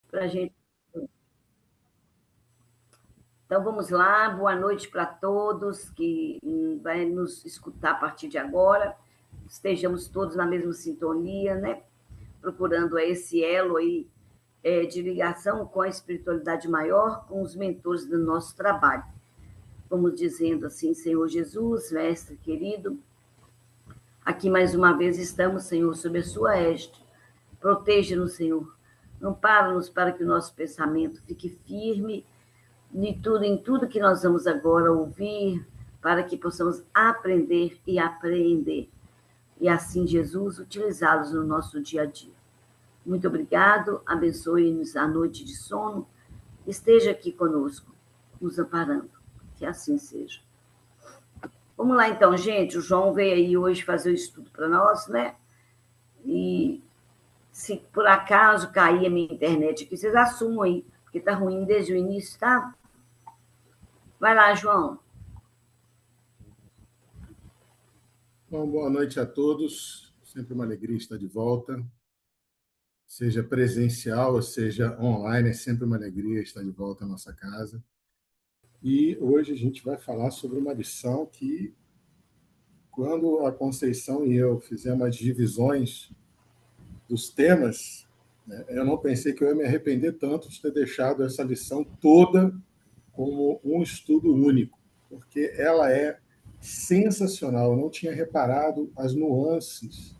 para a gente. Então, vamos lá. Boa noite para todos que vai nos escutar a partir de agora. Estejamos todos na mesma sintonia, né? Procurando esse elo aí de ligação com a espiritualidade maior, com os mentores do nosso trabalho. Vamos dizendo assim, Senhor Jesus, Mestre querido, aqui mais uma vez estamos, Senhor, sob a sua égide. Proteja-nos, Senhor. Ampara-nos para que o nosso pensamento fique firme em tudo que nós vamos agora ouvir, para que possamos aprender e apreender. E assim, Jesus, utilizá-los no nosso dia a dia. Muito obrigado, abençoe-nos a noite de sono, esteja aqui conosco, nos amparando. Que assim seja. Vamos lá então, gente. O João veio aí hoje fazer o estudo para nós, né? E se por acaso cair a minha internet aqui, vocês assumam aí, porque tá ruim desde o início, tá? Vai lá, João. Bom, boa noite a todos. Sempre uma alegria estar de volta. Seja presencial ou seja online, é sempre uma alegria estar de volta à nossa casa. E hoje a gente vai falar sobre uma lição que, quando a Conceição e eu fizemos as divisões dos temas, né, eu não pensei que eu ia me arrepender tanto de ter deixado essa lição toda como um estudo único, porque ela é sensacional. Eu não tinha reparado as nuances,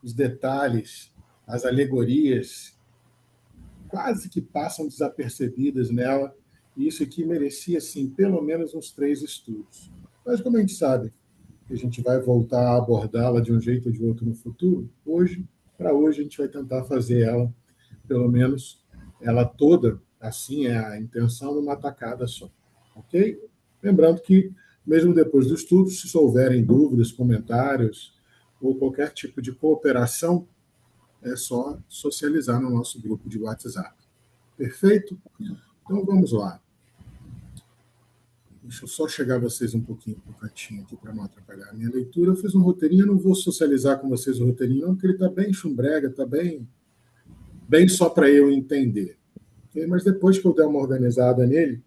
os detalhes, as alegorias, quase que passam desapercebidas nela. E isso aqui merecia, sim, pelo menos uns 3 estudos. Mas, como a gente sabe que a gente vai voltar a abordá-la de um jeito ou de outro no futuro, para hoje, a gente vai tentar fazer ela, pelo menos, ela toda, assim é a intenção, numa tacada só. Ok? Lembrando que, mesmo depois do estudo, se houverem dúvidas, comentários ou qualquer tipo de cooperação, é só socializar no nosso grupo de WhatsApp. Perfeito? Então vamos lá. Deixa eu só chegar vocês um pouquinho para o cantinho aqui para não atrapalhar a minha leitura. Eu fiz um roteirinho, eu não vou socializar com vocês o roteirinho, não, porque ele está bem chumbrega, está bem só para eu entender. Okay? Mas depois que eu der uma organizada nele,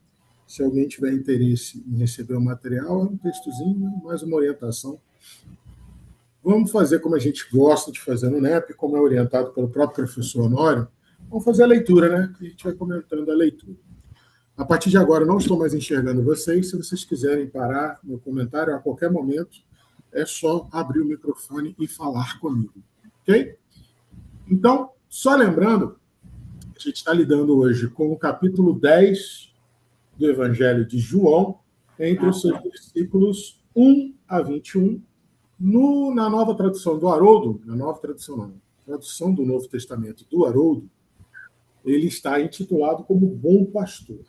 se alguém tiver interesse em receber o material, é um textozinho, mais uma orientação. Vamos fazer como a gente gosta de fazer no NEP, como é orientado pelo próprio professor Honório. Vamos fazer a leitura, né? A gente vai comentando a leitura. A partir de agora, eu não estou mais enxergando vocês. Se vocês quiserem parar no comentário a qualquer momento, é só abrir o microfone e falar comigo. Ok? Então, só lembrando, a gente está lidando hoje com o capítulo 10 do Evangelho de João, entre os seus versículos 1 a 21, na nova tradução do Haroldo, na nova tradução não, tradução do Novo Testamento do Haroldo, ele está intitulado como Bom Pastor.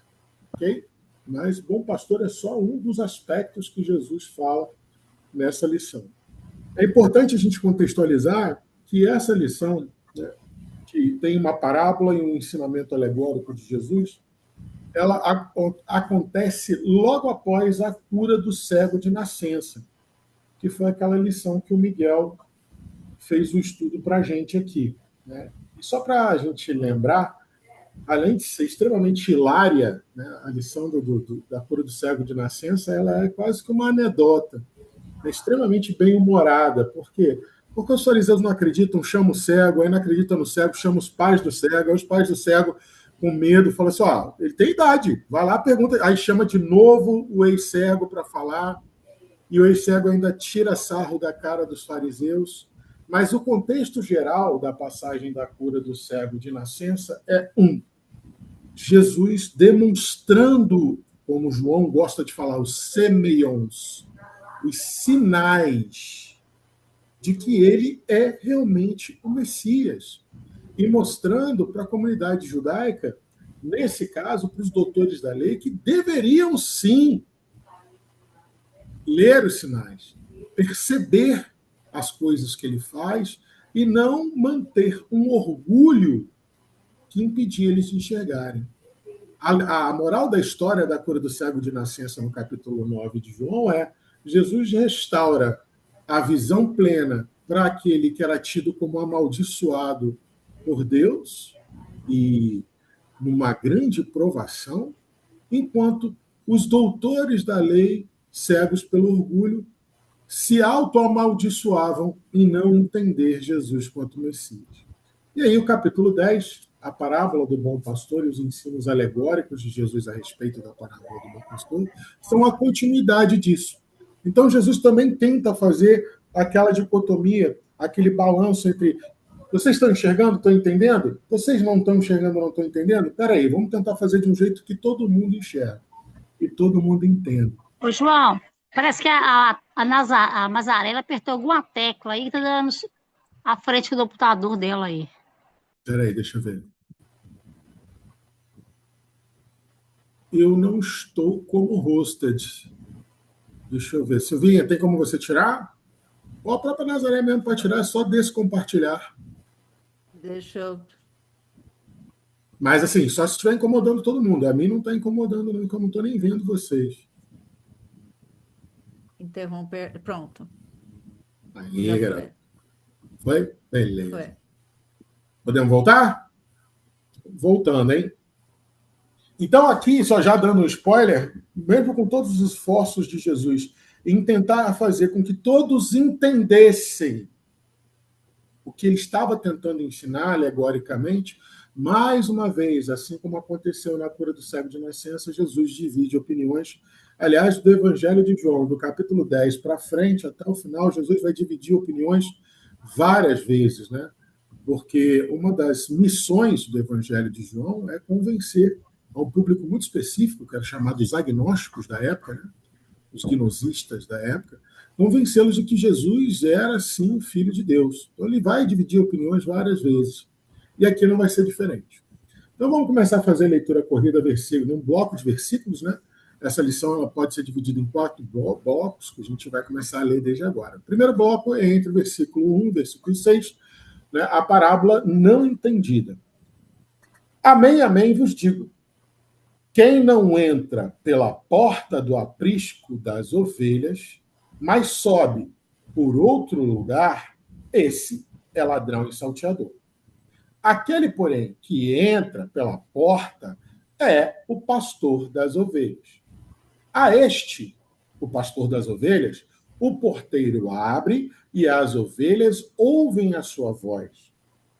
Ok? Mas Bom Pastor é só um dos aspectos que Jesus fala nessa lição. É importante a gente contextualizar que essa lição, né, que tem uma parábola e um ensinamento alegórico de Jesus, ela acontece logo após a cura do cego de nascença, que foi aquela lição que o Miguel fez o estudo para a gente aqui. Né? E só para a gente lembrar, além de ser extremamente hilária, né, a lição da cura do cego de nascença, ela é quase que uma anedota, é extremamente bem-humorada. Por quê? Porque os fariseus não acreditam, chama o cego, aí não acredita no cego, chama os pais do cego, aí os pais do cego, com medo, falam assim, ele tem idade, vai lá, pergunta, aí chama de novo o ex-cego para falar, e o ex-cego ainda tira sarro da cara dos fariseus. Mas o contexto geral da passagem da cura do cego de nascença é Jesus demonstrando, como João gosta de falar, os semeions, os sinais de que ele é realmente o Messias. E mostrando para a comunidade judaica, nesse caso, para os doutores da lei, que deveriam sim ler os sinais, perceber as coisas que ele faz e não manter um orgulho que impedia eles de enxergarem. A moral da história da cura do cego de nascença, no capítulo 9 de João, é Jesus restaura a visão plena para aquele que era tido como amaldiçoado por Deus e numa grande provação, enquanto os doutores da lei, cegos pelo orgulho, se autoamaldiçoavam em não entender Jesus quanto Messias. E aí o capítulo 10, a parábola do bom pastor e os ensinos alegóricos de Jesus a respeito da parábola do bom pastor, são a continuidade disso. Então Jesus também tenta fazer aquela dicotomia, aquele balanço entre vocês estão enxergando, estão entendendo? Vocês não estão enxergando, não estão entendendo? Espera aí, vamos tentar fazer de um jeito que todo mundo enxerga e todo mundo entenda. Ô, João, parece que a Mazarela apertou alguma tecla aí que tá dando à frente do computador dela aí. Espera aí, deixa eu ver. Eu não estou como hosted. Deixa eu ver. Silvinha, tem como você tirar? Ou a própria Nazaré mesmo para tirar, é só descompartilhar. Deixa eu... Mas assim, só se estiver incomodando todo mundo. A mim não está incomodando, não, que eu não estou nem vendo vocês. Interromper. Pronto. Aí, garoto. Foi? Beleza. Foi. Podemos voltar? Voltando, hein? Então, aqui, só já dando um spoiler, mesmo com todos os esforços de Jesus em tentar fazer com que todos entendessem o que ele estava tentando ensinar alegoricamente, mais uma vez, assim como aconteceu na cura do cego de nascença, Jesus divide opiniões. Aliás, do Evangelho de João, do capítulo 10 para frente, até o final, Jesus vai dividir opiniões várias vezes, né? Porque uma das missões do Evangelho de João é convencer a um público muito específico, que era chamado os agnósticos da época, né? Os gnosistas da época, convencê-los de que Jesus era, sim, filho de Deus. Então, ele vai dividir opiniões várias vezes. E aqui não vai ser diferente. Então, vamos começar a fazer a leitura corrida, versículo, num bloco de versículos, né? Essa lição ela pode ser dividida em 4 blocos, que a gente vai começar a ler desde agora. O primeiro bloco é entre o versículo 1 e o versículo 6, né? A parábola não entendida. Amém, amém, vos digo. Quem não entra pela porta do aprisco das ovelhas, mas sobe por outro lugar, esse é ladrão e salteador. Aquele, porém, que entra pela porta é o pastor das ovelhas. A este, o pastor das ovelhas, o porteiro abre e as ovelhas ouvem a sua voz.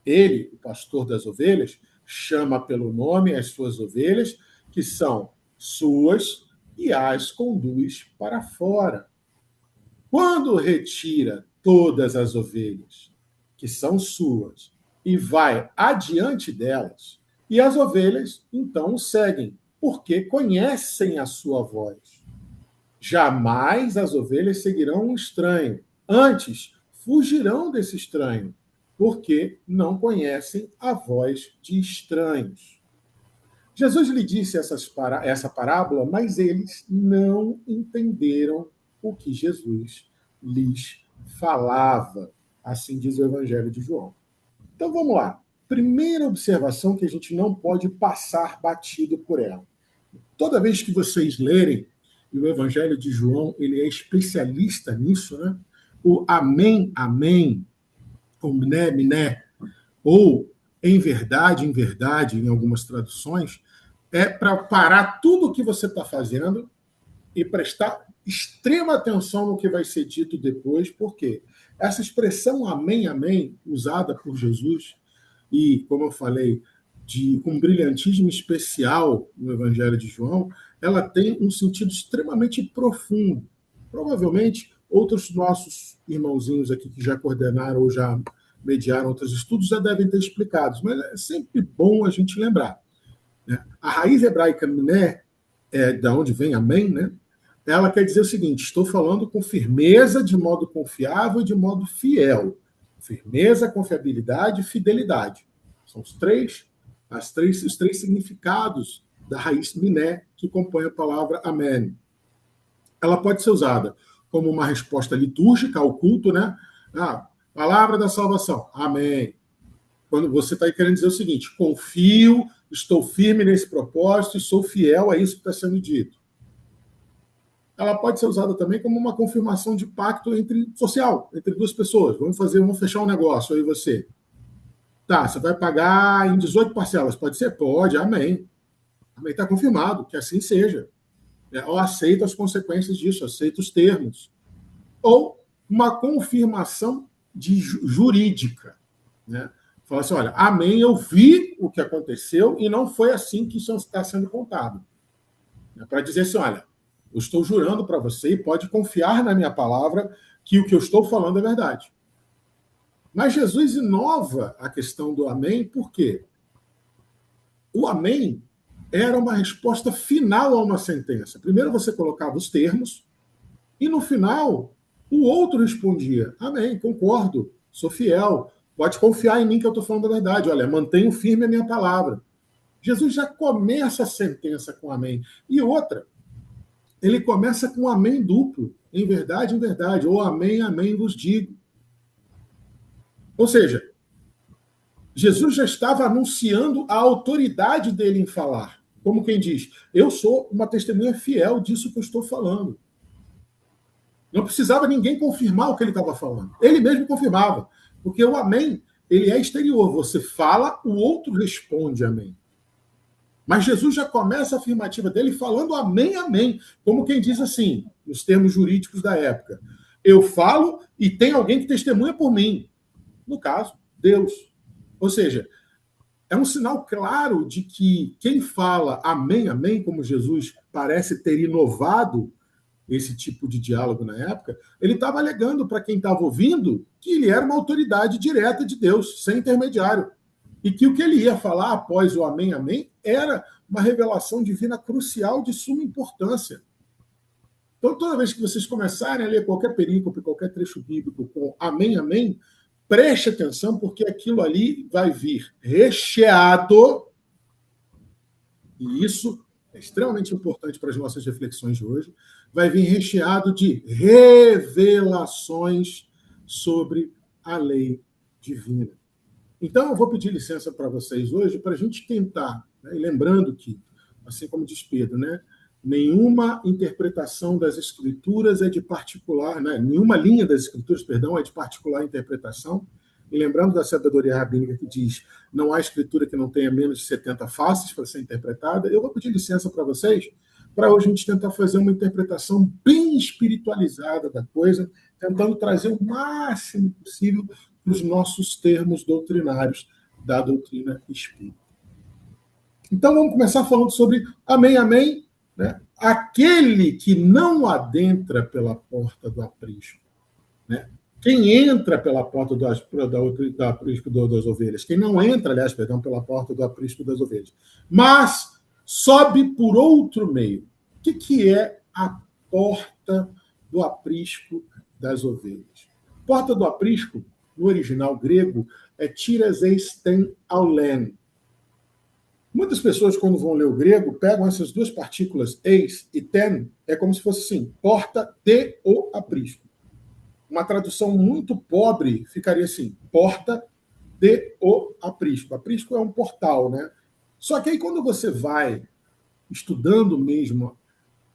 Ele, o pastor das ovelhas, chama pelo nome as suas ovelhas, que são suas, e as conduz para fora. Quando retira todas as ovelhas, que são suas, e vai adiante delas, e as ovelhas então o seguem, porque conhecem a sua voz. Jamais as ovelhas seguirão um estranho, antes fugirão desse estranho, porque não conhecem a voz de estranhos. Jesus lhe disse essa parábola, mas eles não entenderam o que Jesus lhes falava. Assim diz o Evangelho de João. Então vamos lá. Primeira observação que a gente não pode passar batido por ela. Toda vez que vocês lerem, e o Evangelho de João ele é especialista nisso, né? O amém, amém, o miné, miné, ou em verdade, em algumas traduções, é para parar tudo o que você está fazendo e prestar extrema atenção no que vai ser dito depois, porque essa expressão amém, amém, usada por Jesus, e, como eu falei, com um brilhantismo especial no Evangelho de João, ela tem um sentido extremamente profundo. Provavelmente, outros nossos irmãozinhos aqui que já coordenaram ou já mediaram outros estudos já devem ter explicado, mas é sempre bom a gente lembrar. A raiz hebraica miné, da onde vem amém, né? Ela quer dizer o seguinte: estou falando com firmeza, de modo confiável e de modo fiel. Firmeza, confiabilidade e fidelidade. São os três significados da raiz miné que compõe a palavra amém. Ela pode ser usada como uma resposta litúrgica ao culto, né? Palavra da salvação, amém. Quando você está querendo dizer o seguinte: confio, estou firme nesse propósito e sou fiel a isso que está sendo dito. Ela pode ser usada também como uma confirmação de pacto social, entre duas pessoas. Vamos fechar um negócio, eu e você. Tá, você vai pagar em 18 parcelas. Pode ser? Pode, amém. Amém, está confirmado, que assim seja. Eu aceito as consequências disso, aceito os termos. Ou uma confirmação jurídica. Né? Fala assim, olha, amém, eu vi o que aconteceu e não foi assim que isso está sendo contado. Para dizer assim, olha, eu estou jurando para você e pode confiar na minha palavra que o que eu estou falando é verdade. Mas Jesus inova a questão do amém, por quê? O amém era uma resposta final a uma sentença. Primeiro você colocava os termos e no final o outro respondia, amém, concordo, sou fiel, pode confiar em mim que eu estou falando a verdade. Olha, mantenho firme a minha palavra. Jesus já começa a sentença com amém. E outra, ele começa com amém duplo, em verdade, ou amém, amém vos digo. Ou seja, Jesus já estava anunciando a autoridade dele em falar. Como quem diz, eu sou uma testemunha fiel disso que eu estou falando. Não precisava ninguém confirmar o que ele estava falando. Ele mesmo confirmava. Porque o amém, ele é exterior. Você fala, o outro responde amém. Mas Jesus já começa a afirmativa dele falando amém, amém. Como quem diz assim, nos termos jurídicos da época. Eu falo e tem alguém que testemunha por mim. No caso, Deus. Ou seja, é um sinal claro de que quem fala amém, amém, como Jesus parece ter inovado esse tipo de diálogo na época, ele estava alegando para quem estava ouvindo que ele era uma autoridade direta de Deus, sem intermediário. E que o que ele ia falar após o amém, amém, era uma revelação divina crucial de suma importância. Então, toda vez que vocês começarem a ler qualquer perícope, qualquer trecho bíblico com amém, amém, preste atenção, porque aquilo ali vai vir recheado, e isso é extremamente importante para as nossas reflexões de hoje, vai vir recheado de revelações sobre a lei divina. Então, eu vou pedir licença para vocês hoje para a gente tentar, né, e lembrando que, assim como diz Pedro, né, nenhuma interpretação das Escrituras é de particular, né, nenhuma linha das Escrituras, perdão, é de particular interpretação. E lembrando da sabedoria rabínica que diz não há Escritura que não tenha menos de 70 faces para ser interpretada, eu vou pedir licença para vocês para hoje a gente tentar fazer uma interpretação bem espiritualizada da coisa, tentando trazer o máximo possível os nossos termos doutrinários da doutrina espírita. Então, vamos começar falando sobre amém, amém, né? Aquele que não adentra pela porta do aprisco. Né? Quem entra pela porta do aprisco das ovelhas, quem não entra, aliás, perdão, pela porta do aprisco das ovelhas, mas sobe por outro meio. O que é a porta do aprisco das ovelhas? Porta do aprisco, no original grego, é tiras eisten aulen. Muitas pessoas, quando vão ler o grego, pegam essas duas partículas, eis e ten, é como se fosse assim, porta de o aprisco. Uma tradução muito pobre ficaria assim, porta de o aprisco. Aprisco é um portal, né? Só que aí quando você vai estudando mesmo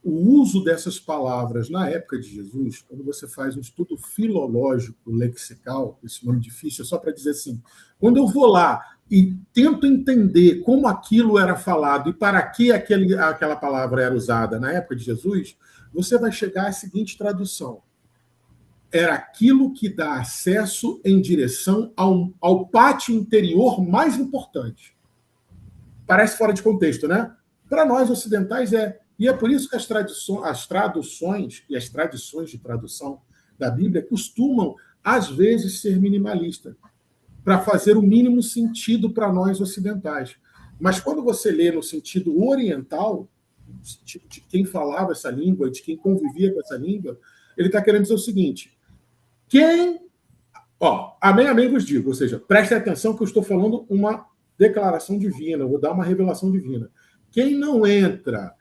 o uso dessas palavras na época de Jesus, quando você faz um estudo filológico, lexical, esse nome difícil, é só para dizer assim, quando eu vou lá e tento entender como aquilo era falado e para que aquela palavra era usada na época de Jesus, você vai chegar à seguinte tradução. Era aquilo que dá acesso em direção ao pátio interior mais importante. Parece fora de contexto, né? Para nós ocidentais é. E é por isso que as traduções e as tradições de tradução da Bíblia costumam, às vezes, ser minimalistas, para fazer o mínimo sentido para nós ocidentais. Mas quando você lê no sentido oriental, no sentido de quem falava essa língua, de quem convivia com essa língua, ele está querendo dizer o seguinte, amém, amém vos digo, ou seja, prestem atenção que eu estou falando uma declaração divina, eu vou dar uma revelação divina. Quem não entra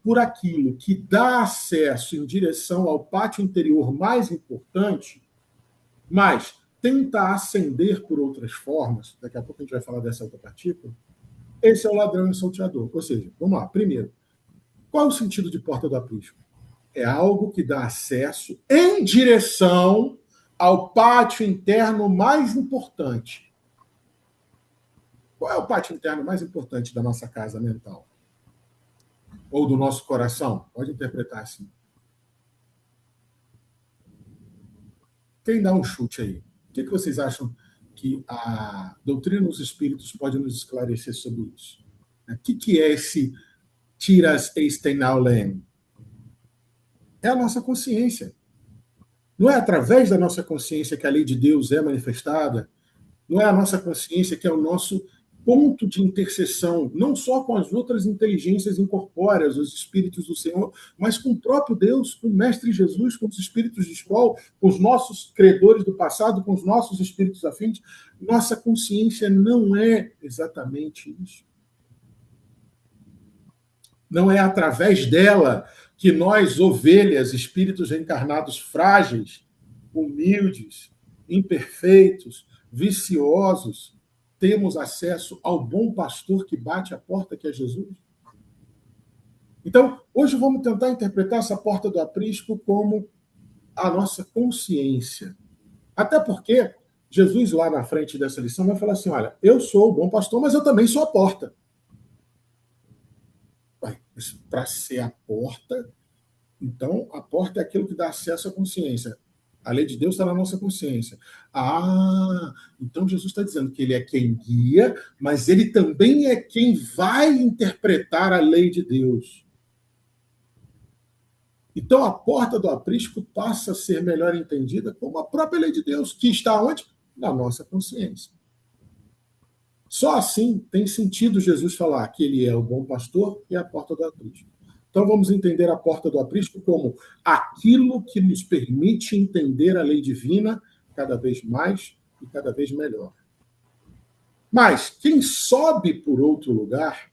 por aquilo que dá acesso em direção ao pátio interior mais importante, mas tenta ascender por outras formas, daqui a pouco a gente vai falar dessa outra partícula, esse é o ladrão e o salteador. Ou seja, vamos lá, primeiro, qual é o sentido de porta do aprisco? É algo que dá acesso em direção ao pátio interno mais importante. Qual é o pátio interno mais importante da nossa casa mental? Ou do nosso coração? Pode interpretar assim. Quem dá um chute aí? O que vocês acham que a doutrina dos espíritos pode nos esclarecer sobre isso? O que é esse tiras estenaulen? É a nossa consciência. Não é através da nossa consciência que a lei de Deus é manifestada? Não é a nossa consciência que é o nosso ponto de interseção, não só com as outras inteligências incorpóreas, os espíritos do Senhor, mas com o próprio Deus, com o Mestre Jesus, com os espíritos de escola, com os nossos credores do passado, com os nossos espíritos afins? Nossa consciência não é exatamente isso. Não é através dela que nós, ovelhas, espíritos reencarnados frágeis, humildes, imperfeitos, viciosos, temos acesso ao bom pastor que bate a porta, que é Jesus? Então, hoje vamos tentar interpretar essa porta do aprisco como a nossa consciência. Até porque Jesus, lá na frente dessa lição, vai falar assim, olha, eu sou o bom pastor, mas eu também sou a porta. Para ser a porta, então a porta é aquilo que dá acesso à consciência. A lei de Deus está na nossa consciência. Então Jesus está dizendo que ele é quem guia, mas ele também é quem vai interpretar a lei de Deus. Então a porta do aprisco passa a ser melhor entendida como a própria lei de Deus, que está onde? Na nossa consciência. Só assim tem sentido Jesus falar que ele é o bom pastor e a porta do aprisco. Então vamos entender a porta do aprisco como aquilo que nos permite entender a lei divina cada vez mais e cada vez melhor. Mas quem sobe por outro lugar,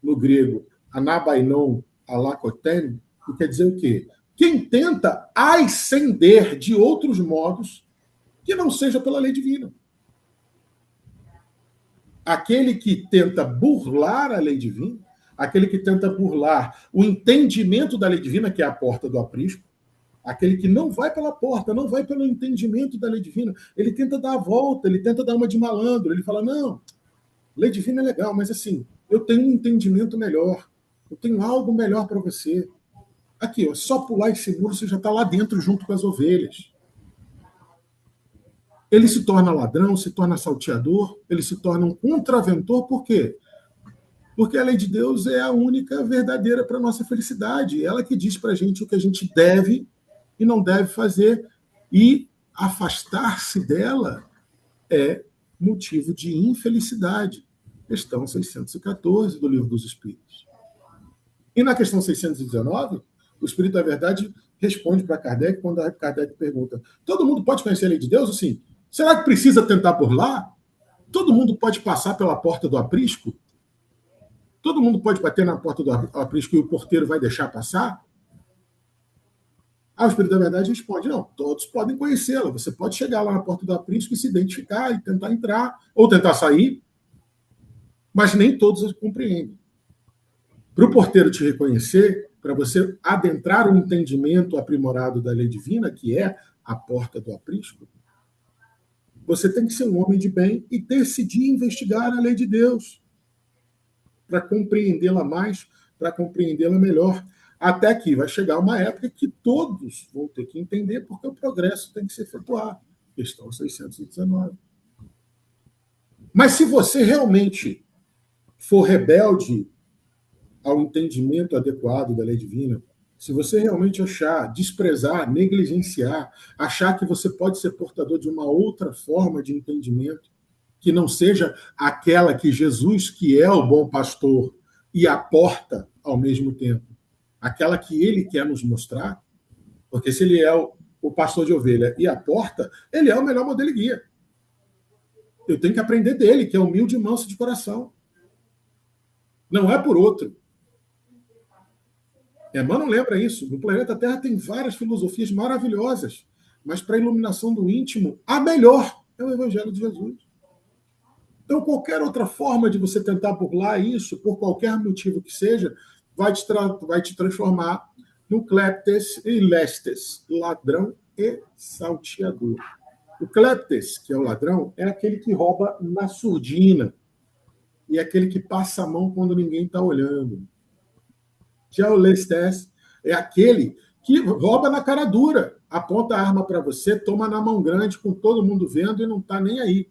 no grego, anabainon alakoten, quer dizer o quê? Quem tenta ascender de outros modos que não seja pela lei divina. Aquele que tenta burlar a lei divina, aquele que tenta burlar o entendimento da lei divina, que é a porta do aprisco, aquele que não vai pela porta, não vai pelo entendimento da lei divina, ele tenta dar a volta, ele tenta dar uma de malandro, ele fala, não, lei divina é legal, mas assim, eu tenho um entendimento melhor, eu tenho algo melhor para você. Aqui, ó, só pular esse muro, você já está lá dentro junto com as ovelhas. Ele se torna ladrão, se torna salteador, ele se torna um contraventor, por quê? Porque a lei de Deus é a única verdadeira para a nossa felicidade. Ela que diz para a gente o que a gente deve e não deve fazer. E afastar-se dela é motivo de infelicidade. Questão 614 do Livro dos Espíritos. E na questão 619, o Espírito da Verdade responde para Kardec, quando Kardec pergunta, todo mundo pode conhecer a lei de Deus? Assim, será que precisa tentar por lá? Todo mundo pode passar pela porta do aprisco? Todo mundo pode bater na porta do aprisco e o porteiro vai deixar passar? O Espírito da Verdade responde, não, todos podem conhecê-la. Você pode chegar lá na porta do aprisco e se identificar e tentar entrar, ou tentar sair, mas nem todos a compreendem. Para o porteiro te reconhecer, para você adentrar o entendimento aprimorado da lei divina, que é a porta do aprisco, você tem que ser um homem de bem e decidir investigar a lei de Deus para compreendê-la mais, para compreendê-la melhor. Até que vai chegar uma época que todos vão ter que entender, porque o progresso tem que se efetuar. Questão 619. Mas se você realmente for rebelde ao entendimento adequado da lei divina, se você realmente achar, desprezar, negligenciar, achar que você pode ser portador de uma outra forma de entendimento, que não seja aquela que Jesus, que é o bom pastor, e a porta ao mesmo tempo, aquela que ele quer nos mostrar, porque se ele é o pastor de ovelha e a porta, ele é o melhor modelo e guia. Eu tenho que aprender dele, que é humilde e manso de coração. Não é por outro. Emmanuel lembra isso. No planeta Terra tem várias filosofias maravilhosas, mas para a iluminação do íntimo, a melhor é o Evangelho de Jesus. Então, qualquer outra forma de você tentar burlar isso, por qualquer motivo que seja, vai te transformar no cleptes e lestes, ladrão e salteador. O cleptes, que é o ladrão, é aquele que rouba na surdina. e aquele que passa a mão quando ninguém está olhando. Já o lestes é aquele que rouba na cara dura, aponta a arma para você, toma na mão grande com todo mundo vendo e não está nem aí.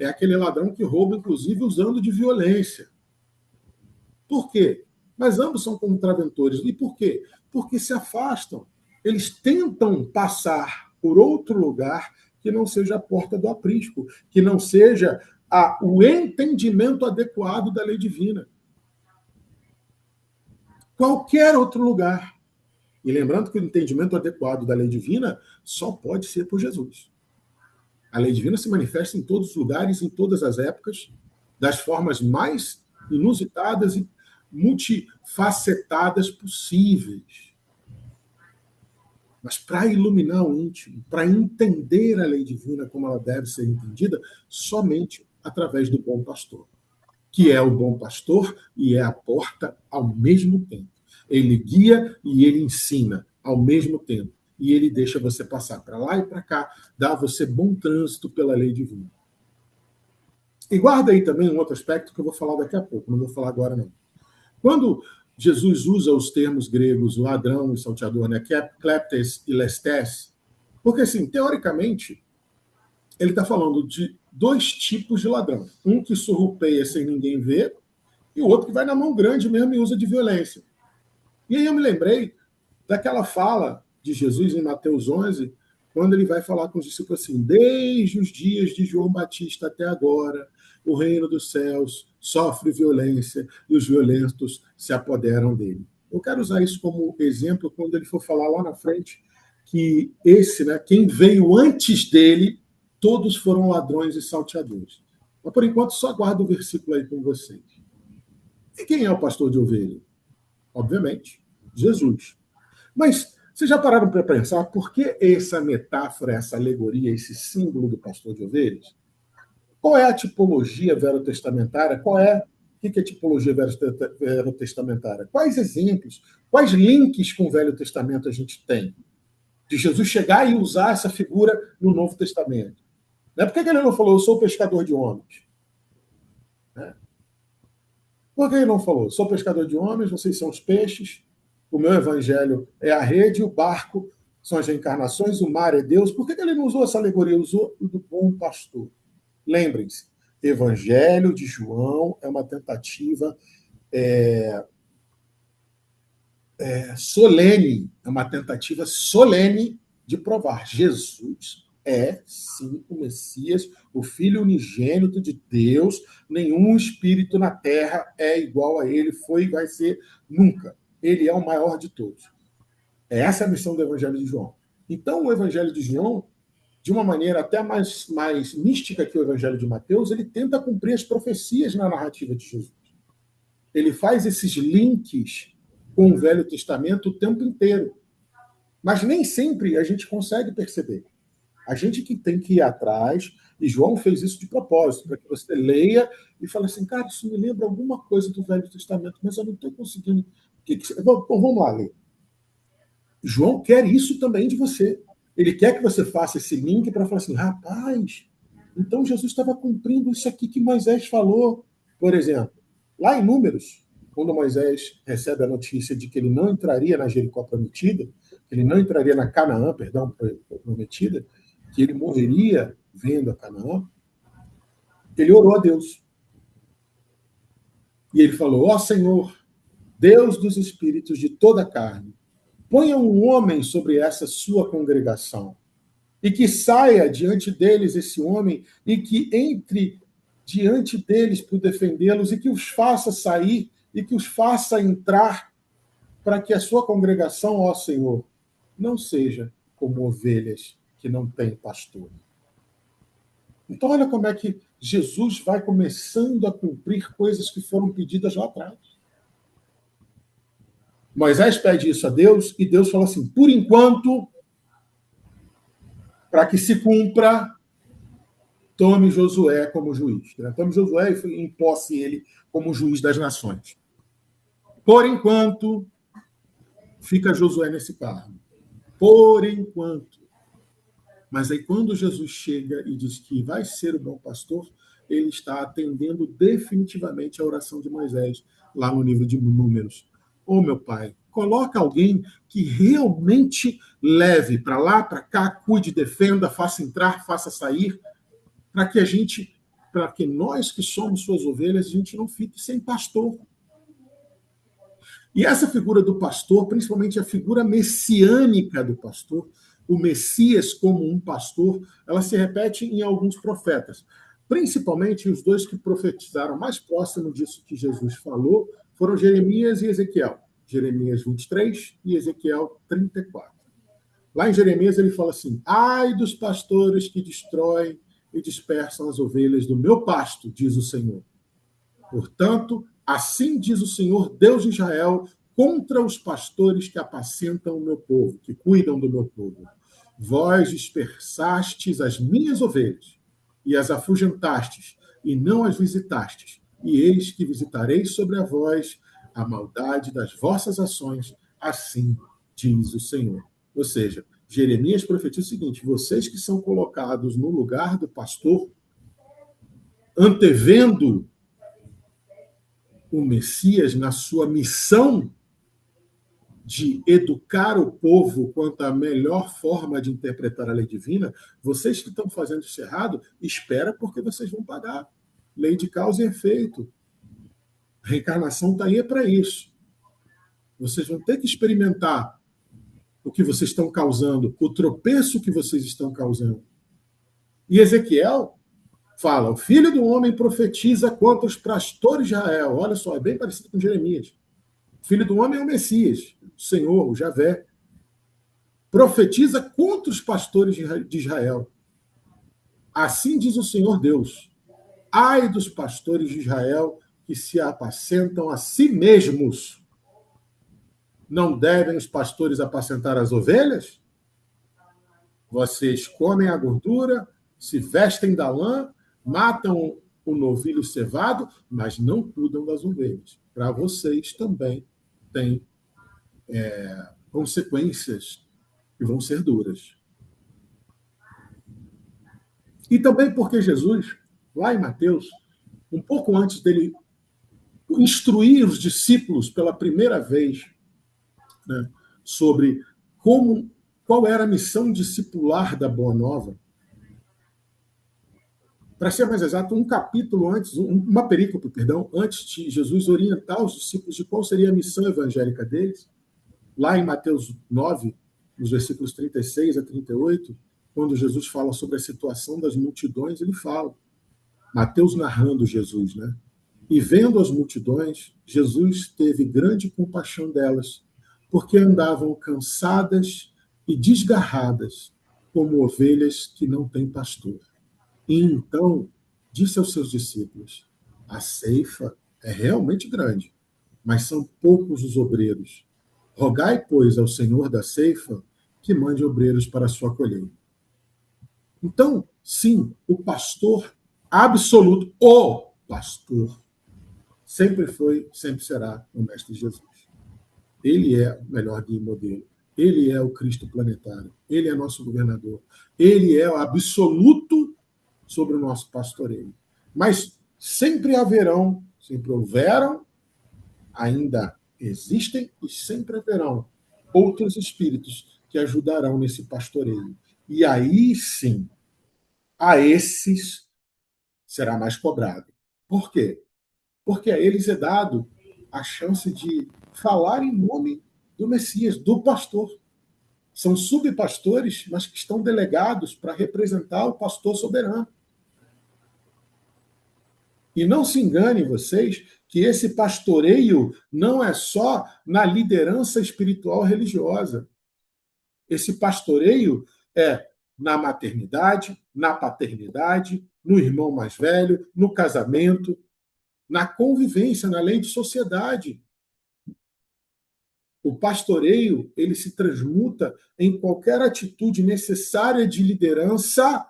É aquele ladrão que rouba, inclusive, usando de violência. Por quê? Mas ambos são contraventores. E por quê? Porque se afastam. Eles tentam passar por outro lugar que não seja a porta do aprisco, que não seja o entendimento adequado da lei divina. Qualquer outro lugar. E lembrando que o entendimento adequado da lei divina só pode ser por Jesus. A lei divina se manifesta em todos os lugares, em todas as épocas, das formas mais inusitadas e multifacetadas possíveis. Mas para iluminar o íntimo, para entender a lei divina como ela deve ser entendida, somente através do bom pastor, que é o bom pastor e é a porta ao mesmo tempo. Ele guia e ele ensina ao mesmo tempo. E ele deixa você passar para lá e para cá, dá a você bom trânsito pela lei divina. E guarda aí também um outro aspecto que eu vou falar daqui a pouco, não vou falar agora não. Quando Jesus usa os termos gregos ladrão e salteador, né, kleptes e lestes, porque assim, teoricamente, ele está falando de dois tipos de ladrão. Um que surrupeia sem ninguém ver e o outro que vai na mão grande mesmo e usa de violência. E aí eu me lembrei daquela fala de Jesus em Mateus 11, quando ele vai falar com os discípulos assim, desde os dias de João Batista até agora, o reino dos céus sofre violência e os violentos se apoderam dele. Eu quero usar isso como exemplo quando ele for falar lá na frente que esse, né, quem veio antes dele, todos foram ladrões e salteadores. Mas, por enquanto, só guardo o versículo aí com vocês. E quem é o pastor de ovelha? Obviamente, Jesus. Mas vocês já pararam para pensar por que essa metáfora, essa alegoria, esse símbolo do pastor de ovelhas? Qual é a tipologia verotestamentária? O que é tipologia verotestamentária? Quais exemplos, quais links com o Velho Testamento a gente tem? De Jesus chegar e usar essa figura no Novo Testamento. Por que ele não falou, eu sou pescador de homens? Por que ele não falou, sou pescador de homens, vocês são os peixes, o meu evangelho é a rede, o barco são as reencarnações, o mar é Deus? Por que ele não usou essa alegoria? Ele usou o do bom pastor. Lembrem-se, Evangelho de João é uma tentativa solene, é uma tentativa solene de provar. Jesus é, sim, o Messias, o Filho unigênito de Deus. Nenhum espírito na Terra é igual a ele, foi e vai ser nunca. Ele é o maior de todos. Essa é a missão do Evangelho de João. Então, o Evangelho de João, de uma maneira até mais mística que o Evangelho de Mateus, ele tenta cumprir as profecias na narrativa de Jesus. Ele faz esses links com o Velho Testamento o tempo inteiro. Mas nem sempre a gente consegue perceber. A gente que tem que ir atrás, e João fez isso de propósito, para que você leia e fale assim, cara, isso me lembra alguma coisa do Velho Testamento, mas eu não estou conseguindo. Bom, vamos lá, ler. João quer isso também de você. Ele quer que você faça esse link para falar assim, rapaz, então Jesus estava cumprindo isso aqui que Moisés falou. Por exemplo, lá em Números, quando Moisés recebe a notícia de que ele não entraria na Jericó prometida, ele não entraria na Canaã, prometida, que ele morreria vendo a Canaã, ele orou a Deus. E ele falou, ó Senhor, Deus dos espíritos de toda a carne, ponha um homem sobre essa sua congregação, e que saia diante deles esse homem, e que entre diante deles para defendê-los, e que os faça sair, e que os faça entrar, para que a sua congregação, ó Senhor, não seja como ovelhas que não têm pastor. Então, olha como é que Jesus vai começando a cumprir coisas que foram pedidas lá atrás. Moisés pede isso a Deus, e Deus fala assim, por enquanto, para que se cumpra, tome Josué como juiz. Tome Josué e imposse ele como juiz das nações. Por enquanto, fica Josué nesse cargo. Por enquanto. Mas aí, quando Jesus chega e diz que vai ser o bom pastor, ele está atendendo definitivamente a oração de Moisés, lá no livro de Números. Ô, meu pai, coloca alguém que realmente leve para lá, para cá, cuide, defenda, faça entrar, faça sair, para que nós que somos suas ovelhas, a gente não fique sem pastor. E essa figura do pastor, principalmente a figura messiânica do pastor, o Messias como um pastor, ela se repete em alguns profetas. Principalmente os dois que profetizaram mais próximo disso que Jesus falou foram Jeremias e Ezequiel. Jeremias 23 e Ezequiel 34. Lá em Jeremias ele fala assim: ai dos pastores que destroem e dispersam as ovelhas do meu pasto, diz o Senhor. Portanto, assim diz o Senhor, Deus de Israel, contra os pastores que apacentam o meu povo, que cuidam do meu povo. Vós dispersastes as minhas ovelhas e as afugentastes, e não as visitastes. E eis que visitarei sobre a vós a maldade das vossas ações, assim diz o Senhor. Ou seja, Jeremias profetiza o seguinte: vocês que são colocados no lugar do pastor, antevendo o Messias na sua missão de educar o povo quanto à melhor forma de interpretar a lei divina, vocês que estão fazendo isso errado, espera porque vocês vão pagar. Lei de causa e efeito. A reencarnação está aí para isso. Vocês vão ter que experimentar o que vocês estão causando, o tropeço que vocês estão causando. E Ezequiel fala: o filho do homem profetiza contra os pastores de Israel. Olha só, é bem parecido com Jeremias. O filho do homem é o Messias, o Senhor, o Javé. Profetiza contra os pastores de Israel. Assim diz o Senhor Deus: ai dos pastores de Israel que se apacentam a si mesmos. Não devem os pastores apacentar as ovelhas? Vocês comem a gordura, se vestem da lã, matam o novilho cevado, mas não cuidam das ovelhas. Para vocês também tem consequências que vão ser duras. E também porque Jesus, lá em Mateus, um pouco antes dele instruir os discípulos pela primeira vez, né, sobre qual era a missão discipular da Boa Nova, para ser mais exato, um capítulo antes, uma perícope, perdão, antes de Jesus orientar os discípulos de qual seria a missão evangélica deles, lá em Mateus 9, nos versículos 36 a 38, quando Jesus fala sobre a situação das multidões, ele fala, Mateus narrando Jesus, né? E vendo as multidões, Jesus teve grande compaixão delas, porque andavam cansadas e desgarradas, como ovelhas que não têm pastor. E então disse aos seus discípulos: a ceifa é realmente grande, mas são poucos os obreiros. Rogai, pois, ao Senhor da ceifa que mande obreiros para a sua colheita. Então, sim, o pastor absoluto, o pastor, sempre foi, sempre será o Mestre Jesus. Ele é o melhor guia e modelo. Ele é o Cristo planetário. Ele é nosso governador. Ele é o absoluto sobre o nosso pastoreio. Mas sempre haverão, sempre houveram, ainda existem e sempre haverão outros espíritos que ajudarão nesse pastoreio. E aí sim, a esses será mais cobrado. Por quê? Porque a eles é dado a chance de falar em nome do Messias, do pastor. São subpastores, mas que estão delegados para representar o pastor soberano. E não se enganem vocês que esse pastoreio não é só na liderança espiritual religiosa. Esse pastoreio é na maternidade, na paternidade, no irmão mais velho, no casamento, na convivência, na lei de sociedade. O pastoreio, ele se transmuta em qualquer atitude necessária de liderança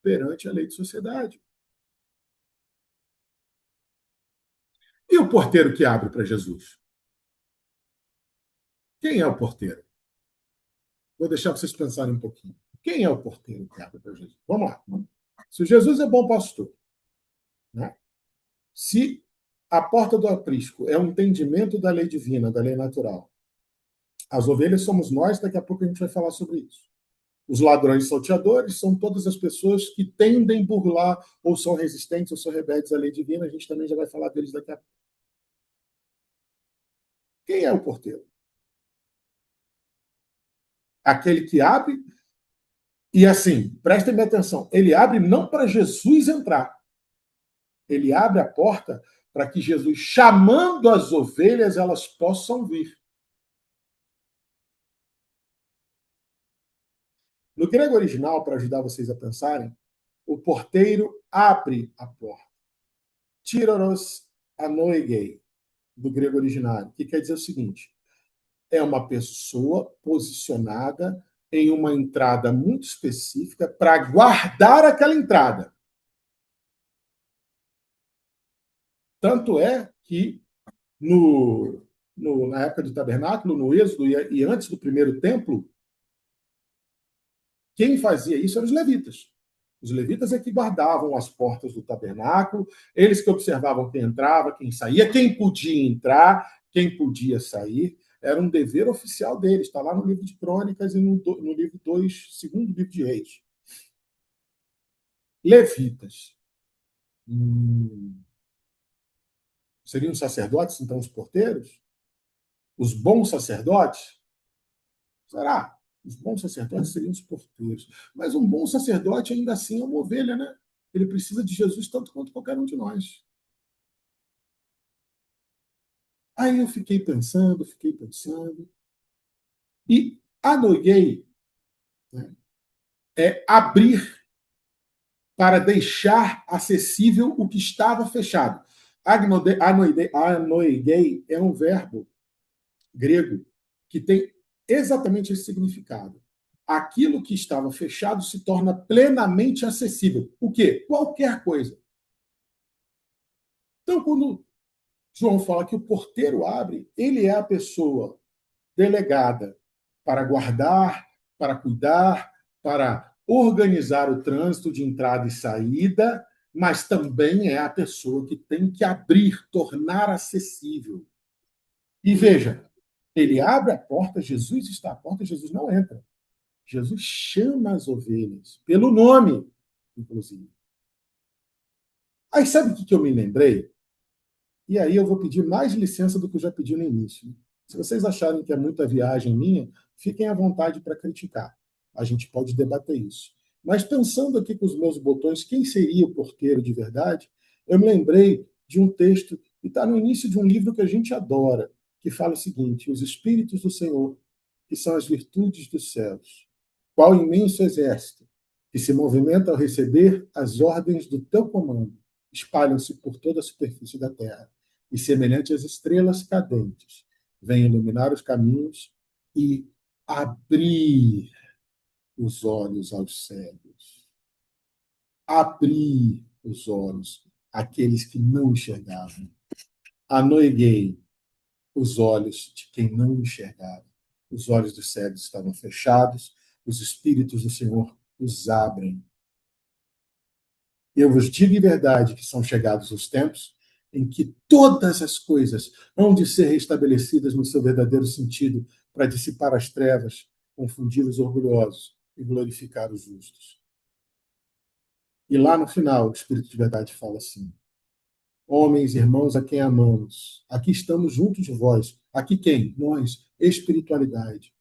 perante a lei de sociedade. E o porteiro que abre para Jesus? Quem é o porteiro? Vou deixar vocês pensarem um pouquinho. Quem é o porteiro que abre para Jesus? Vamos lá. Se Jesus é bom pastor, né? Se a porta do aprisco é um entendimento da lei divina, da lei natural, as ovelhas somos nós, daqui a pouco a gente vai falar sobre isso. Os ladrões salteadores são todas as pessoas que tendem a burlar, ou são resistentes, ou são rebeldes à lei divina. A gente também já vai falar deles daqui a pouco. Quem é o porteiro? Aquele que abre, e assim, prestem bem atenção, ele abre não para Jesus entrar. Ele abre a porta para que Jesus, chamando as ovelhas, elas possam vir. No grego original, para ajudar vocês a pensarem, o porteiro abre a porta. Tyroros anoigei, do grego originário, que quer dizer o seguinte: é uma pessoa posicionada em uma entrada muito específica para guardar aquela entrada. Tanto é que na época do tabernáculo, no Êxodo e antes do primeiro templo, quem fazia isso eram os levitas. Os levitas é que guardavam as portas do tabernáculo, eles que observavam quem entrava, quem saía, quem podia entrar, quem podia sair. Era um dever oficial deles. Está lá no livro de Crônicas e no livro 2, segundo livro de Reis. Levitas. Seriam os sacerdotes, então, os porteiros? Os bons sacerdotes? Será? Os bons sacerdotes seriam os porteiros. Mas um bom sacerdote, ainda assim, é uma ovelha, né? Ele precisa de Jesus tanto quanto qualquer um de nós. Aí eu fiquei pensando. E anoiguei, né, é abrir para deixar acessível o que estava fechado. Anoiguei é um verbo grego que tem exatamente esse significado. Aquilo que estava fechado se torna plenamente acessível. O quê? Qualquer coisa. Então, quando João fala que o porteiro abre, ele é a pessoa delegada para guardar, para cuidar, para organizar o trânsito de entrada e saída, mas também é a pessoa que tem que abrir, tornar acessível. E veja, ele abre a porta, Jesus está à porta, Jesus não entra. Jesus chama as ovelhas, pelo nome, inclusive. Aí sabe o que eu me lembrei? E aí eu vou pedir mais licença do que eu já pedi no início. Se vocês acharem que é muita viagem minha, fiquem à vontade para criticar. A gente pode debater isso. Mas pensando aqui com os meus botões, quem seria o porteiro de verdade, eu me lembrei de um texto que está no início de um livro que a gente adora, que fala o seguinte: os Espíritos do Senhor, que são as virtudes dos céus, qual imenso exército, que se movimenta ao receber as ordens do teu comando, espalham-se por toda a superfície da terra, e semelhante às estrelas cadentes, vem iluminar os caminhos e abrir os olhos aos cegos. Abrir os olhos àqueles que não enxergavam. Anoiguei os olhos de quem não enxergava. Os olhos dos cegos estavam fechados, os Espíritos do Senhor os abrem. Eu vos digo em verdade que são chegados os tempos em que todas as coisas hão de ser restabelecidas no seu verdadeiro sentido para dissipar as trevas, confundir os orgulhosos e glorificar os justos. E lá no final, o Espírito de Verdade fala assim: homens, irmãos, a quem amamos, aqui estamos juntos de vós. Aqui quem? Nós, espiritualidade.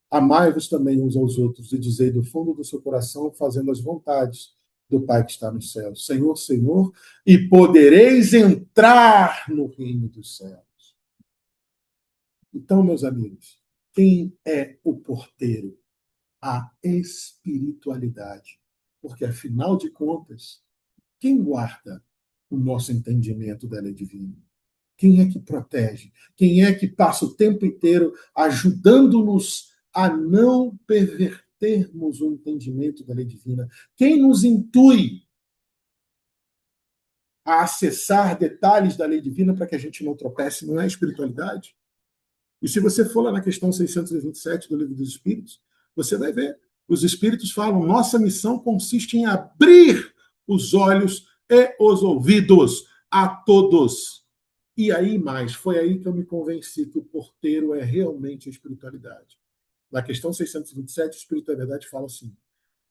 Amai-vos também uns aos outros e dizei do fundo do seu coração, fazendo as vontades do Pai que está no céu. Senhor, Senhor, e podereis entrar no reino dos céus. Então, meus amigos, quem é o porteiro? A espiritualidade. Porque, afinal de contas, quem guarda o nosso entendimento da lei divina? Quem é que protege? Quem é que passa o tempo inteiro ajudando-nos a não pervertermos o entendimento da lei divina? Quem nos intui a acessar detalhes da lei divina para que a gente não tropece? Não é a espiritualidade? E se você for lá na questão 627 do Livro dos Espíritos, você vai ver. Os Espíritos falam: nossa missão consiste em abrir os olhos e os ouvidos a todos. E aí mais, foi aí que eu me convenci que o porteiro é realmente a espiritualidade. Na questão 627, o Espírito da Verdade fala assim: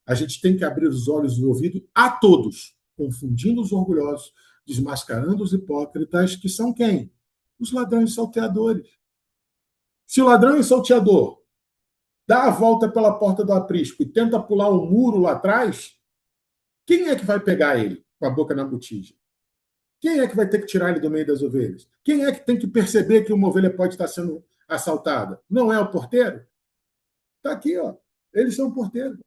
a gente tem que abrir os olhos e o ouvido a todos, confundindo os orgulhosos, desmascarando os hipócritas, que são quem? Os ladrões e salteadores. Se o ladrão e salteador dá a volta pela porta do aprisco e tenta pular o muro lá atrás, quem é que vai pegar ele com a boca na botija? Quem é que vai ter que tirar ele do meio das ovelhas? Quem é que tem que perceber que uma ovelha pode estar sendo assaltada? Não é o porteiro? Está aqui, ó. Eles são o porteiro.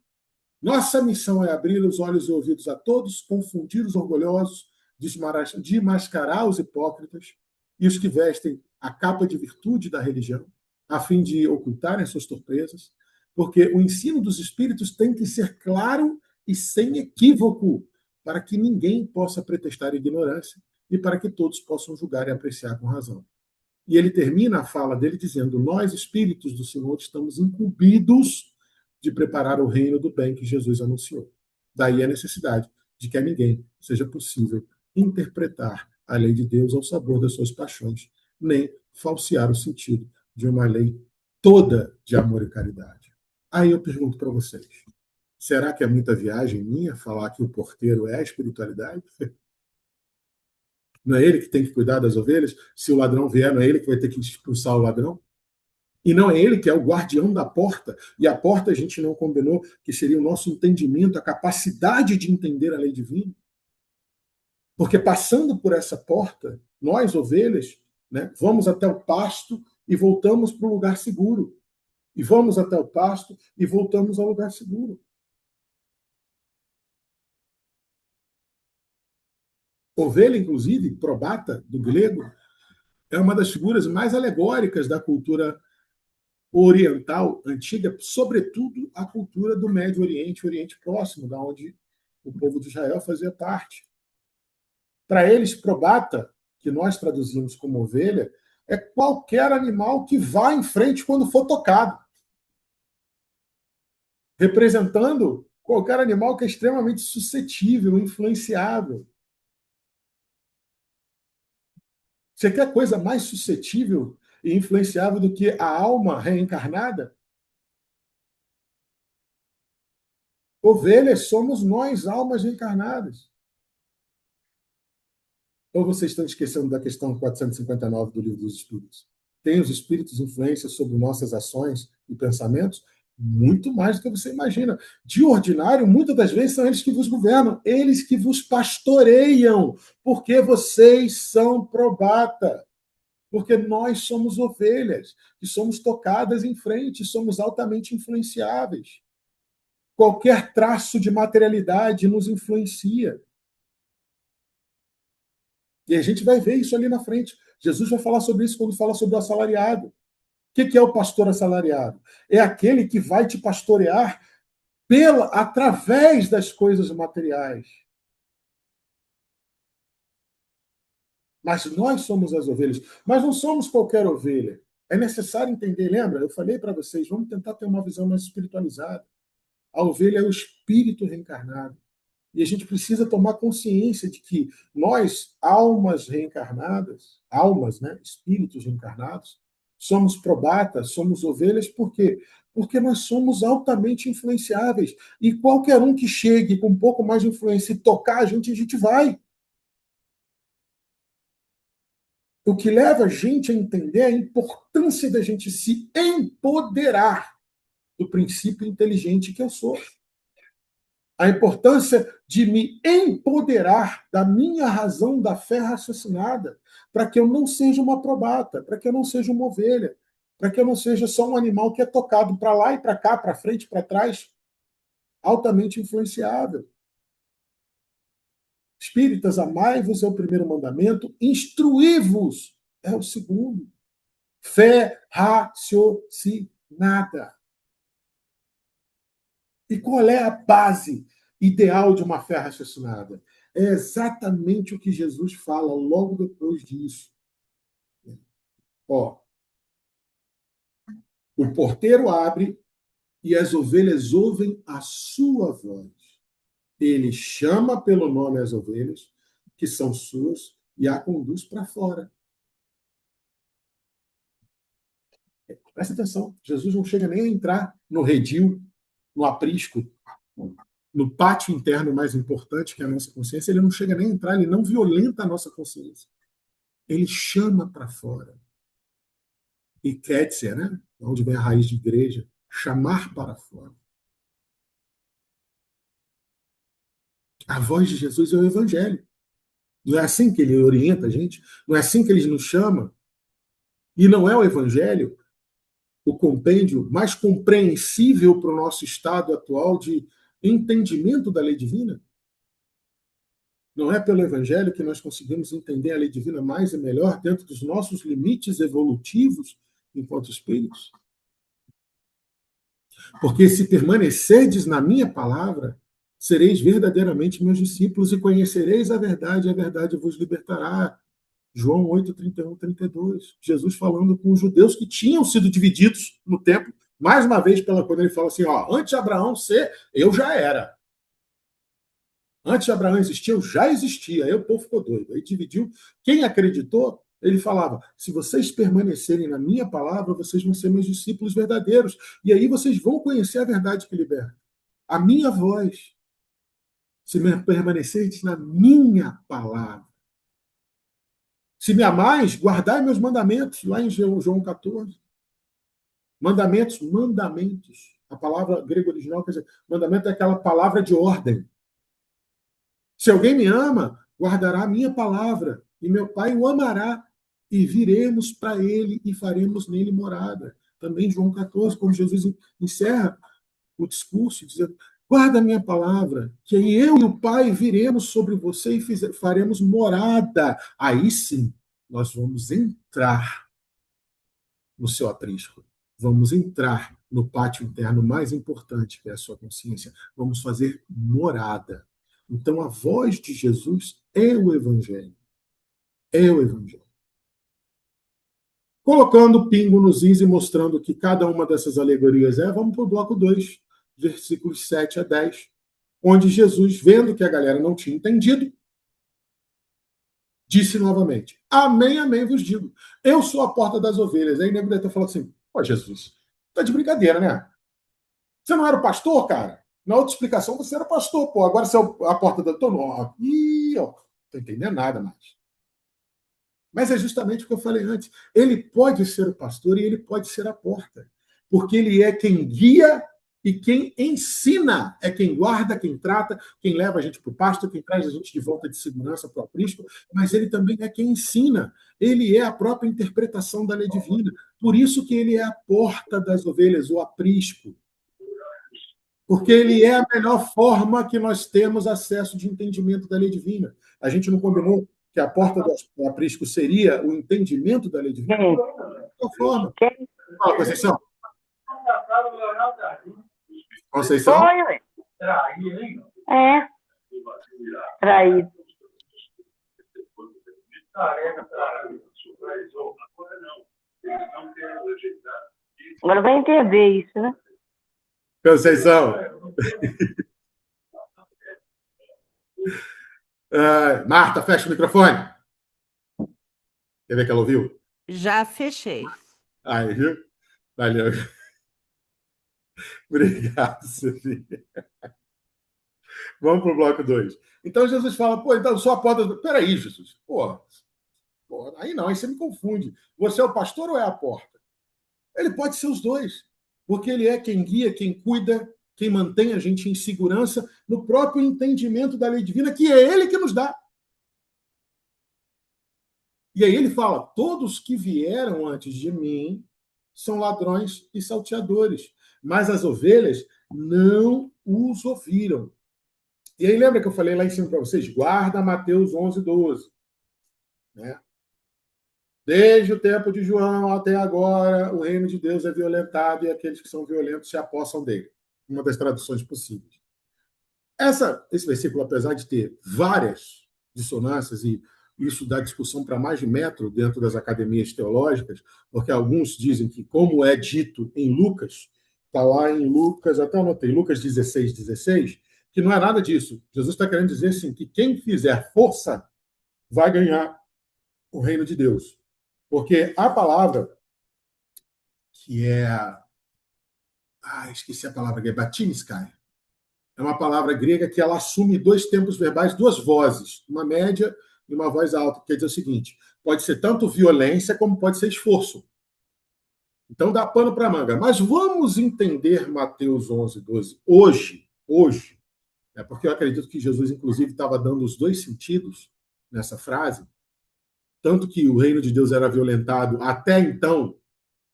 Nossa missão é abrir os olhos e ouvidos a todos, confundir os orgulhosos, desmascarar os hipócritas e os que vestem a capa de virtude da religião, a fim de ocultarem suas torpezas, porque o ensino dos espíritos tem que ser claro e sem equívoco, para que ninguém possa pretextar ignorância e para que todos possam julgar e apreciar com razão. E ele termina a fala dele dizendo: nós, espíritos do Senhor, estamos incumbidos de preparar o reino do bem que Jesus anunciou. Daí a necessidade de que a ninguém seja possível interpretar a lei de Deus ao sabor das suas paixões, nem falsear o sentido de uma lei toda de amor e caridade. Aí eu pergunto para vocês: será que é muita viagem minha falar que o porteiro é a espiritualidade? Não é ele que tem que cuidar das ovelhas? Se o ladrão vier, não é ele que vai ter que expulsar o ladrão? E não é ele que é o guardião da porta. E a porta a gente não combinou que seria o nosso entendimento, a capacidade de entender a lei divina? Porque passando por essa porta, nós, ovelhas, né, vamos até o pasto e voltamos para o lugar seguro. E vamos até o pasto e voltamos ao lugar seguro. Ovelha, inclusive, probata, do grego, é uma das figuras mais alegóricas da cultura oriental antiga, sobretudo a cultura do Médio Oriente, Oriente Próximo, da onde o povo de Israel fazia parte. Para eles, probata, que nós traduzimos como ovelha, é qualquer animal que vá em frente quando for tocado, representando qualquer animal que é extremamente suscetível, influenciável. Você quer coisa mais suscetível e influenciável do que a alma reencarnada? Ovelhas somos nós, almas reencarnadas. Ou vocês estão esquecendo da questão 459 do Livro dos Espíritos? Tem os espíritos influência sobre nossas ações e pensamentos? Muito mais do que você imagina. De ordinário, muitas das vezes são eles que vos governam, eles que vos pastoreiam, porque vocês são probata. Porque nós somos ovelhas, que somos tocadas em frente, somos altamente influenciáveis. Qualquer traço de materialidade nos influencia. E a gente vai ver isso ali na frente. Jesus vai falar sobre isso quando fala sobre o assalariado. O que é o pastor assalariado? É aquele que vai te pastorear através das coisas materiais. Mas nós somos as ovelhas. Mas não somos qualquer ovelha. É necessário entender, lembra? Eu falei para vocês, vamos tentar ter uma visão mais espiritualizada. A ovelha é o espírito reencarnado. E a gente precisa tomar consciência de que nós, almas reencarnadas, almas, né, espíritos reencarnados, somos probatas, somos ovelhas, por quê? Porque nós somos altamente influenciáveis. E qualquer um que chegue com um pouco mais de influência e tocar a gente vai. O que leva a gente a entender a importância da gente se empoderar do princípio inteligente que eu sou. A importância de me empoderar da minha razão da fé raciocinada, para que eu não seja uma probata, para que eu não seja uma ovelha, para que eu não seja só um animal que é tocado para lá e para cá, para frente, para trás, altamente influenciável. Espíritas, amai-vos é o primeiro mandamento, instruí-vos é o segundo. Fé raciocinada. E qual é a base ideal de uma fé raciocinada? É exatamente o que Jesus fala logo depois disso. Ó, o porteiro abre e as ovelhas ouvem a sua voz. Ele chama pelo nome as ovelhas, que são suas e a conduz para fora. Presta atenção, Jesus não chega nem a entrar no redil, no aprisco, no pátio interno mais importante, que é a nossa consciência. Ele não chega nem a entrar, ele não violenta a nossa consciência. Ele chama para fora. E Ketsia, né? Onde vem a raiz de igreja, chamar para fora. A voz de Jesus é o evangelho. Não é assim que ele orienta a gente? Não é assim que ele nos chama? E não é o evangelho o compêndio mais compreensível para o nosso estado atual de entendimento da lei divina? Não é pelo evangelho que nós conseguimos entender a lei divina mais e melhor dentro dos nossos limites evolutivos enquanto espíritos? Porque se permanecerdes na minha palavra, sereis verdadeiramente meus discípulos e conhecereis a verdade vos libertará. João 8, 31, 32. Jesus falando com os judeus que tinham sido divididos no templo, mais uma vez, quando ele fala assim, ó, antes de Abraão ser, eu já era. Antes de Abraão existir, eu já existia. Aí o povo ficou doido. Aí dividiu. Quem acreditou, ele falava, se vocês permanecerem na minha palavra, vocês vão ser meus discípulos verdadeiros. E aí vocês vão conhecer a verdade que liberta. A minha voz. Se permanecerdes na minha palavra. Se me amais, guardai meus mandamentos, lá em João 14. Mandamentos. A palavra grega original quer dizer, mandamento é aquela palavra de ordem. Se alguém me ama, guardará a minha palavra, e meu Pai o amará, e viremos para ele e faremos nele morada. Também João 14, como Jesus encerra o discurso, dizendo, guarda a minha palavra, que aí eu e o Pai viremos sobre você e faremos morada. Aí sim, nós vamos entrar no seu aprisco. Vamos entrar no pátio interno mais importante, que é a sua consciência. Vamos fazer morada. Então, a voz de Jesus é o Evangelho. É o Evangelho. Colocando pingo nos is e mostrando que cada uma dessas alegorias vamos para o bloco 2, versículos 7 a 10, onde Jesus, vendo que a galera não tinha entendido, disse novamente, amém, amém vos digo, eu sou a porta das ovelhas. Aí o nego deve ter falado assim, pô, Jesus, tá de brincadeira, né? Você não era o pastor, cara? Na outra explicação, você era pastor, pô. Agora você é a porta da tua. Ih, ó, não tô entendendo nada mais. Mas é justamente o que eu falei antes. Ele pode ser o pastor e ele pode ser a porta. Porque ele é quem guia e quem ensina. É quem guarda, quem trata, quem leva a gente para o pasto, quem traz a gente de volta de segurança para o aprisco. Mas ele também é quem ensina. Ele é a própria interpretação da lei divina. Por isso que ele é a porta das ovelhas, o aprisco. Porque ele é a melhor forma que nós temos acesso de entendimento da lei divina. A gente não combinou que a porta do aprisco seria o entendimento da lei divina? Qual forma? Fala, Conceição. Conceição? Foi, é. Traído. Agora vai entender isso, né? Conceição. Marta, fecha o microfone. Quer ver que ela ouviu? Já fechei. Aí, viu? Valeu. Obrigado, Sofia. Vamos para o bloco 2. Então Jesus fala, pô, então só a porta... Peraí, Jesus. Pô, aí não, aí você me confunde. Você é o pastor ou é a porta? Ele pode ser os dois. Porque ele é quem guia, quem cuida, quem mantém a gente em segurança no próprio entendimento da lei divina, que é ele que nos dá. E aí ele fala, todos que vieram antes de mim são ladrões e salteadores, mas as ovelhas não os ouviram. E aí lembra que eu falei lá em cima para vocês? Guarda Mateus 11, 12. Né? Desde o tempo de João até agora, o reino de Deus é violentado e aqueles que são violentos se apossam dele. Uma das traduções possíveis. Esse versículo, apesar de ter várias dissonâncias, e isso dá discussão para mais de metro dentro das academias teológicas, porque alguns dizem que, como é dito em Lucas, está lá em Lucas, até anotei, Lucas 16, 16, que não é nada disso. Jesus está querendo dizer assim, que quem fizer força vai ganhar o reino de Deus. Porque a palavra, que é... esqueci a palavra grega, batiniskai. É uma palavra grega que ela assume dois tempos verbais, duas vozes, uma média e uma voz alta. Quer dizer o seguinte, pode ser tanto violência como pode ser esforço. Então dá pano para manga. Mas vamos entender Mateus 11, 12 hoje, porque eu acredito que Jesus, inclusive, estava dando os dois sentidos nessa frase, tanto que o reino de Deus era violentado, até então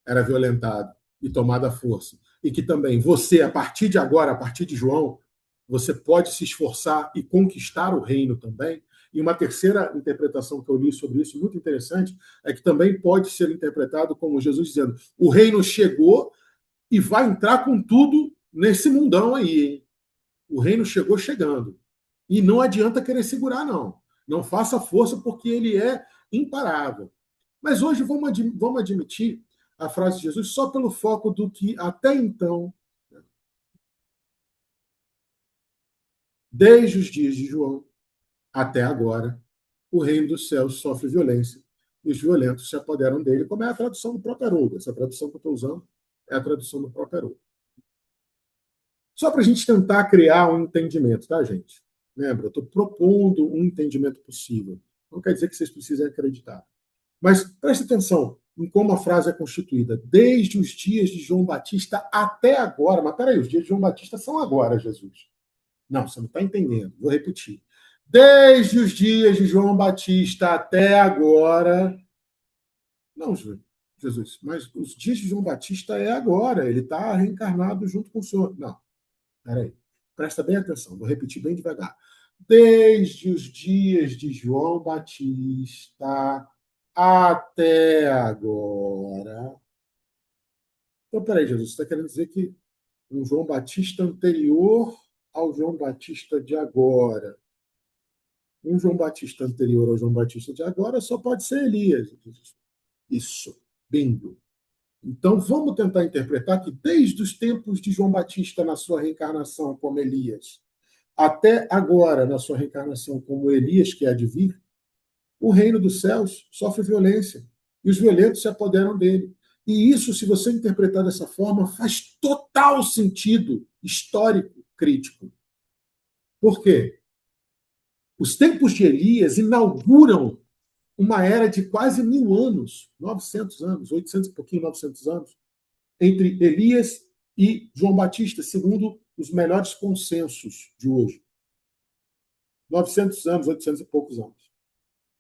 era violentado e tomado à força, e que também você, a partir de agora, a partir de João, você pode se esforçar e conquistar o reino também. E uma terceira interpretação que eu li sobre isso, muito interessante, é que também pode ser interpretado como Jesus dizendo: o reino chegou e vai entrar com tudo nesse mundão aí, hein? O reino chegou chegando. E não adianta querer segurar, não. Não faça força, porque ele é imparável. Mas hoje vamos admitir a frase de Jesus só pelo foco do que até então, desde os dias de João até agora, o reino dos céus sofre violência e os violentos se apoderam dele, como é a tradução do próprio Haroldo. Essa tradução que eu estou usando é a tradução do próprio Haroldo. Só para a gente tentar criar um entendimento, tá, gente? Lembra, eu estou propondo um entendimento possível. Não quer dizer que vocês precisem acreditar. Mas preste atenção em como a frase é constituída. Desde os dias de João Batista até agora. Mas peraí, os dias de João Batista são agora, Jesus. Não, você não está entendendo. Vou repetir. Desde os dias de João Batista até agora. Não, Jesus, mas os dias de João Batista é agora. Ele está reencarnado junto com o Senhor. Não, peraí. Presta bem atenção. Vou repetir bem devagar. Desde os dias de João Batista até agora. Então, peraí, Jesus, você está querendo dizer que um João Batista anterior ao João Batista de agora. Um João Batista anterior ao João Batista de agora só pode ser Elias. Isso, bingo. Então, vamos tentar interpretar que desde os tempos de João Batista na sua reencarnação como Elias, até agora na sua reencarnação como Elias, que há de vir, o reino dos céus sofre violência e os violentos se apoderam dele. E isso, se você interpretar dessa forma, faz total sentido histórico, crítico. Por quê? Os tempos de Elias inauguram uma era de quase 1000 anos, 900 anos, 800 e pouquinho, 900 anos, entre Elias e João Batista, segundo os melhores consensos de hoje. 900 anos, 800 e poucos anos.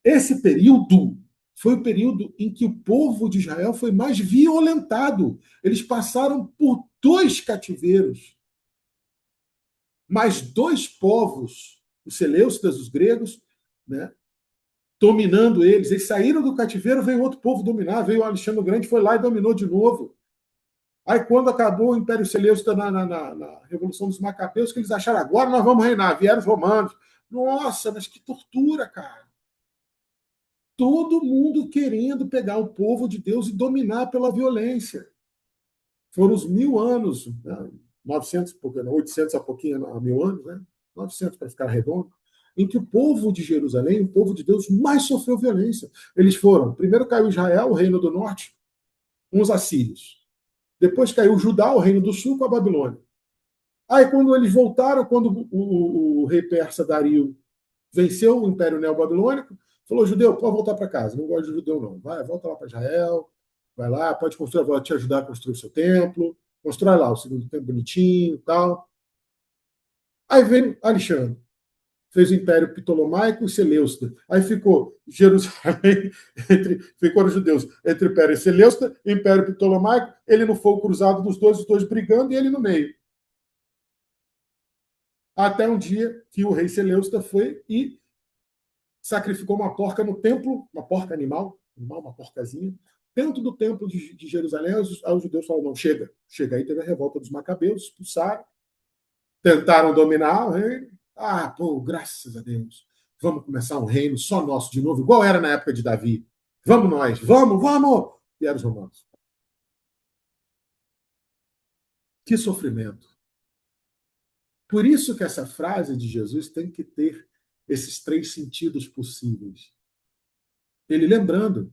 Esse período foi o período em que o povo de Israel foi mais violentado. Eles passaram por 2 cativeiros. Mais 2 povos, os Seleucidas, os gregos, né, dominando eles. Eles saíram do cativeiro, veio outro povo dominar, veio o Alexandre o Grande, foi lá e dominou de novo. Aí, quando acabou o Império Seleucida na Revolução dos Macabeus, que eles acharam, agora nós vamos reinar. Vieram os romanos. Nossa, mas que tortura, cara. Todo mundo querendo pegar o povo de Deus e dominar pela violência. Foram os 1000 anos, né? 900, 800 a pouquinho, a 1000 anos, né? 900 para ficar redondo, em que o povo de Jerusalém, o povo de Deus, mais sofreu violência. Eles foram, primeiro caiu Israel, o reino do norte, com os assírios. Depois caiu Judá, o reino do sul, com a Babilônia. Aí, quando eles voltaram, quando o rei persa Dario venceu o Império Neobabilônico, falou: judeu, pode voltar para casa, não gosto de judeu, não. Vai, volta lá para Israel, vai lá, pode construir, vou te ajudar a construir o seu templo, constrói lá o segundo templo bonitinho e tal. Aí veio Alexandre, fez o Império Ptolomaico e Seleucida. Aí ficou Jerusalém, ficou os judeus entre o Império Seleucida e o Império Ptolomaico, ele no fogo cruzado dos dois, os dois brigando e ele no meio. Até um dia que o rei Seleucida foi e sacrificou uma porca no templo, uma porca animal, uma porcazinha, dentro do templo de Jerusalém. Os judeus falaram: não, chega. Aí teve a revolta dos macabeus, expulsaram, tentaram dominar o reino. Graças a Deus, vamos começar um reino só nosso de novo, igual era na época de Davi. Vamos nós, vamos! E eram os romanos. Que sofrimento. Por isso que essa frase de Jesus tem que ter esses 3 sentidos possíveis. Ele lembrando,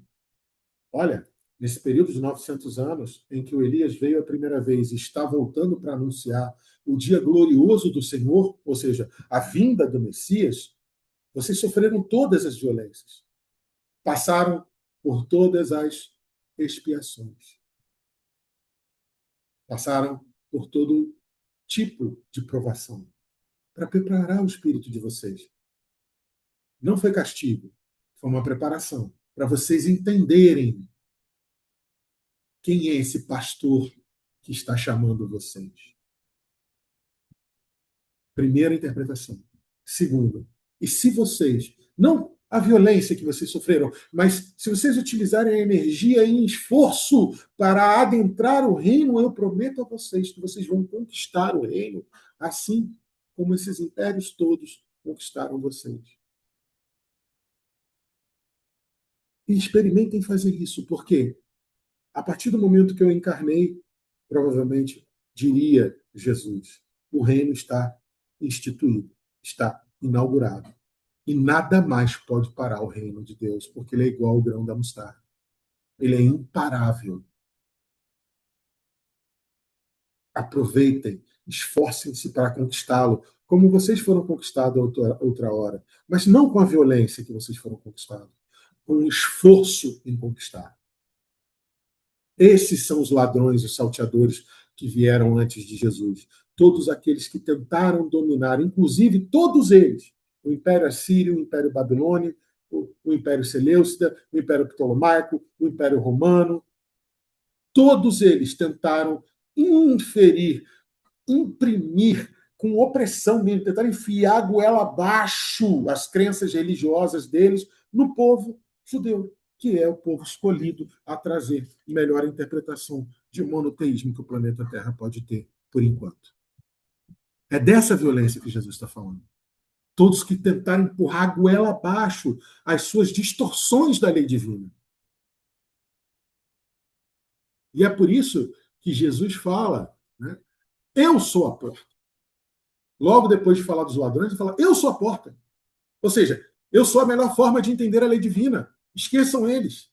olha, nesse período de 900 anos, em que o Elias veio a primeira vez e está voltando para anunciar o dia glorioso do Senhor, ou seja, a vinda do Messias, vocês sofreram todas as violências, passaram por todas as expiações, passaram por todo tipo de provação, para preparar o espírito de vocês. Não foi castigo, foi uma preparação, para vocês entenderem quem é esse pastor que está chamando vocês. Primeira interpretação. Segunda, e se vocês, não a violência que vocês sofreram, mas se vocês utilizarem a energia em esforço para adentrar o reino, eu prometo a vocês que vocês vão conquistar o reino, assim como esses impérios todos conquistaram vocês. E experimentem fazer isso, porque a partir do momento que eu encarnei, provavelmente diria Jesus, o reino está instituído, está inaugurado. E nada mais pode parar o reino de Deus, porque ele é igual ao grão da mostarda. Ele é imparável. Aproveitem, esforcem-se para conquistá-lo, como vocês foram conquistados outra hora, mas não com a violência que vocês foram conquistados, com o esforço em conquistar. Esses são os ladrões, os salteadores que vieram antes de Jesus. Todos aqueles que tentaram dominar, inclusive todos eles, o Império Assírio, o Império Babilônico, o Império Seleucida, o Império Ptolomaico, o Império Romano. Todos eles tentaram inferir, imprimir com opressão mesmo, tentaram enfiar a goela abaixo as crenças religiosas deles no povo judeu, que é o povo escolhido a trazer melhor interpretação de monoteísmo que o planeta Terra pode ter, por enquanto. É dessa violência que Jesus está falando. Todos que tentaram empurrar a goela abaixo as suas distorções da lei divina. E é por isso que Jesus fala, né? Eu sou a porta. Logo depois de falar dos ladrões, ele fala, eu sou a porta. Ou seja, eu sou a melhor forma de entender a lei divina. Esqueçam eles.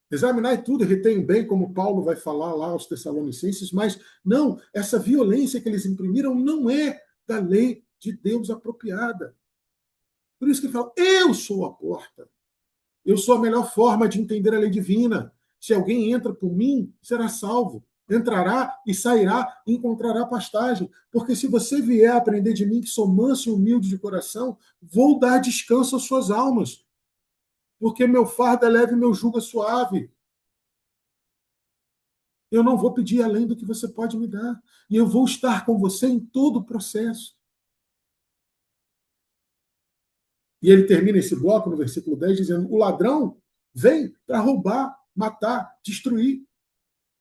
Examinai tudo e retenham bem, como Paulo vai falar lá aos Tessalonicenses, mas não, essa violência que eles imprimiram não é da lei de Deus apropriada. Por isso que ele fala, eu sou a porta. Eu sou a melhor forma de entender a lei divina. Se alguém entra por mim, será salvo. Entrará e sairá e encontrará pastagem. Porque se você vier aprender de mim, que sou manso e humilde de coração, vou dar descanso às suas almas. Porque meu fardo é leve e meu jugo é suave. Eu não vou pedir além do que você pode me dar. E eu vou estar com você em todo o processo. E ele termina esse bloco no versículo 10 dizendo, o ladrão vem para roubar, matar, destruir.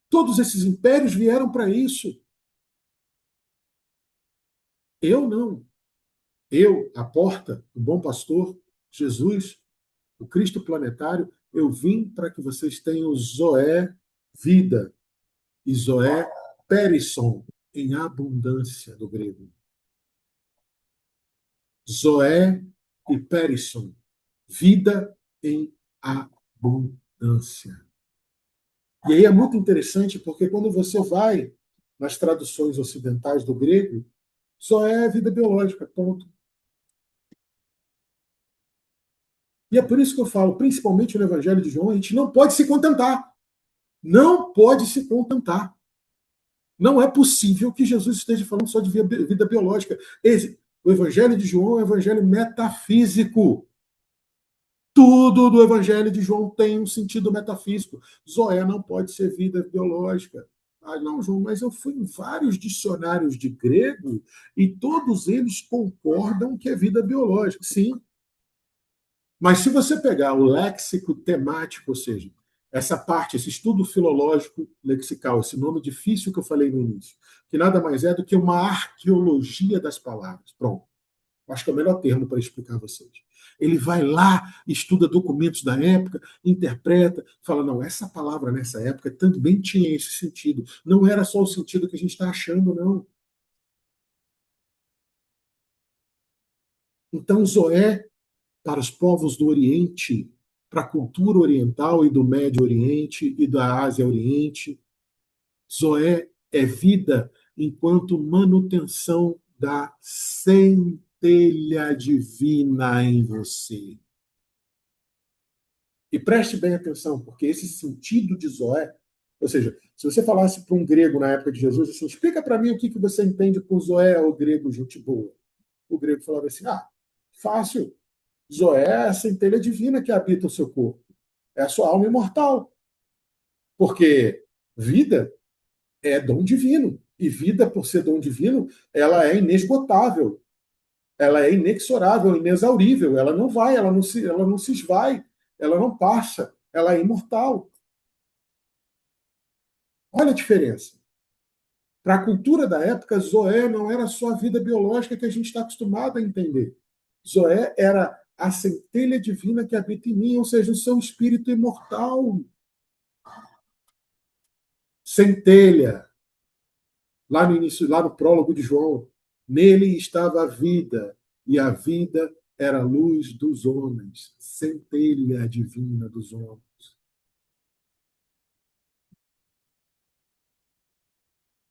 Todos esses impérios vieram para isso. Eu não. Eu, a porta, o bom pastor, Jesus, o Cristo planetário, eu vim para que vocês tenham Zoé, vida, e Zoé, perisson, em abundância do grego. Zoé e perisson, vida em abundância. E aí é muito interessante, porque quando você vai nas traduções ocidentais do grego, Zoé é vida biológica, ponto. E é por isso que eu falo, principalmente no Evangelho de João, a gente não pode se contentar. Não pode se contentar. Não é possível que Jesus esteja falando só de vida biológica. O Evangelho de João é um evangelho metafísico. Tudo do Evangelho de João tem um sentido metafísico. Zoé não pode ser vida biológica. Ah, não, João, mas eu fui em vários dicionários de grego e todos eles concordam que é vida biológica. Sim. Mas se você pegar o léxico temático, ou seja, essa parte, esse estudo filológico lexical, esse nome difícil que eu falei no início, que nada mais é do que uma arqueologia das palavras. Pronto. Acho que é o melhor termo para explicar a vocês. Ele vai lá, estuda documentos da época, interpreta, fala, não, essa palavra nessa época também tinha esse sentido. Não era só o sentido que a gente está achando, não. Então, Zoé, para os povos do Oriente, para a cultura oriental e do Médio Oriente e da Ásia Oriente. Zoé é vida enquanto manutenção da centelha divina em você. E preste bem atenção, porque esse sentido de Zoé, ou seja, se você falasse para um grego na época de Jesus, assim, explica para mim o que você entende por Zoé, o grego gente boa. O grego falava assim, fácil, Zoé é a centelha divina que habita o seu corpo. É a sua alma imortal. Porque vida é dom divino. E vida, por ser dom divino, ela é inesgotável. Ela é inexorável, inexaurível. Ela não vai, ela não se esvai, ela não passa. Ela é imortal. Olha a diferença. Para a cultura da época, Zoé não era só a vida biológica que a gente está acostumado a entender. Zoé era a centelha divina que habita em mim, ou seja, o seu espírito imortal. Centelha. Lá no início, lá no prólogo de João, nele estava a vida, e a vida era a luz dos homens, centelha divina dos homens.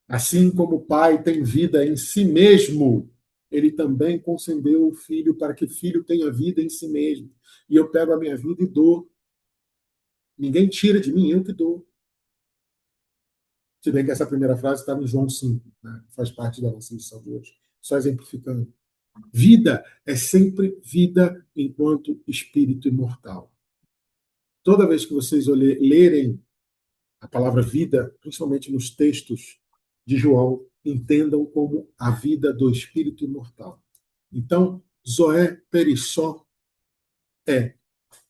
Assim como o Pai tem vida em si mesmo, ele também concedeu o Filho para que o Filho tenha vida em si mesmo. E eu pego a minha vida e dou. Ninguém tira de mim, eu que dou. Se bem que essa primeira frase está no João 5, né? Faz parte da nossa lição de hoje. Só exemplificando. Vida é sempre vida enquanto espírito imortal. Toda vez que vocês lerem a palavra vida, principalmente nos textos de João, entendam como a vida do espírito imortal. Então, Zoé Perissó é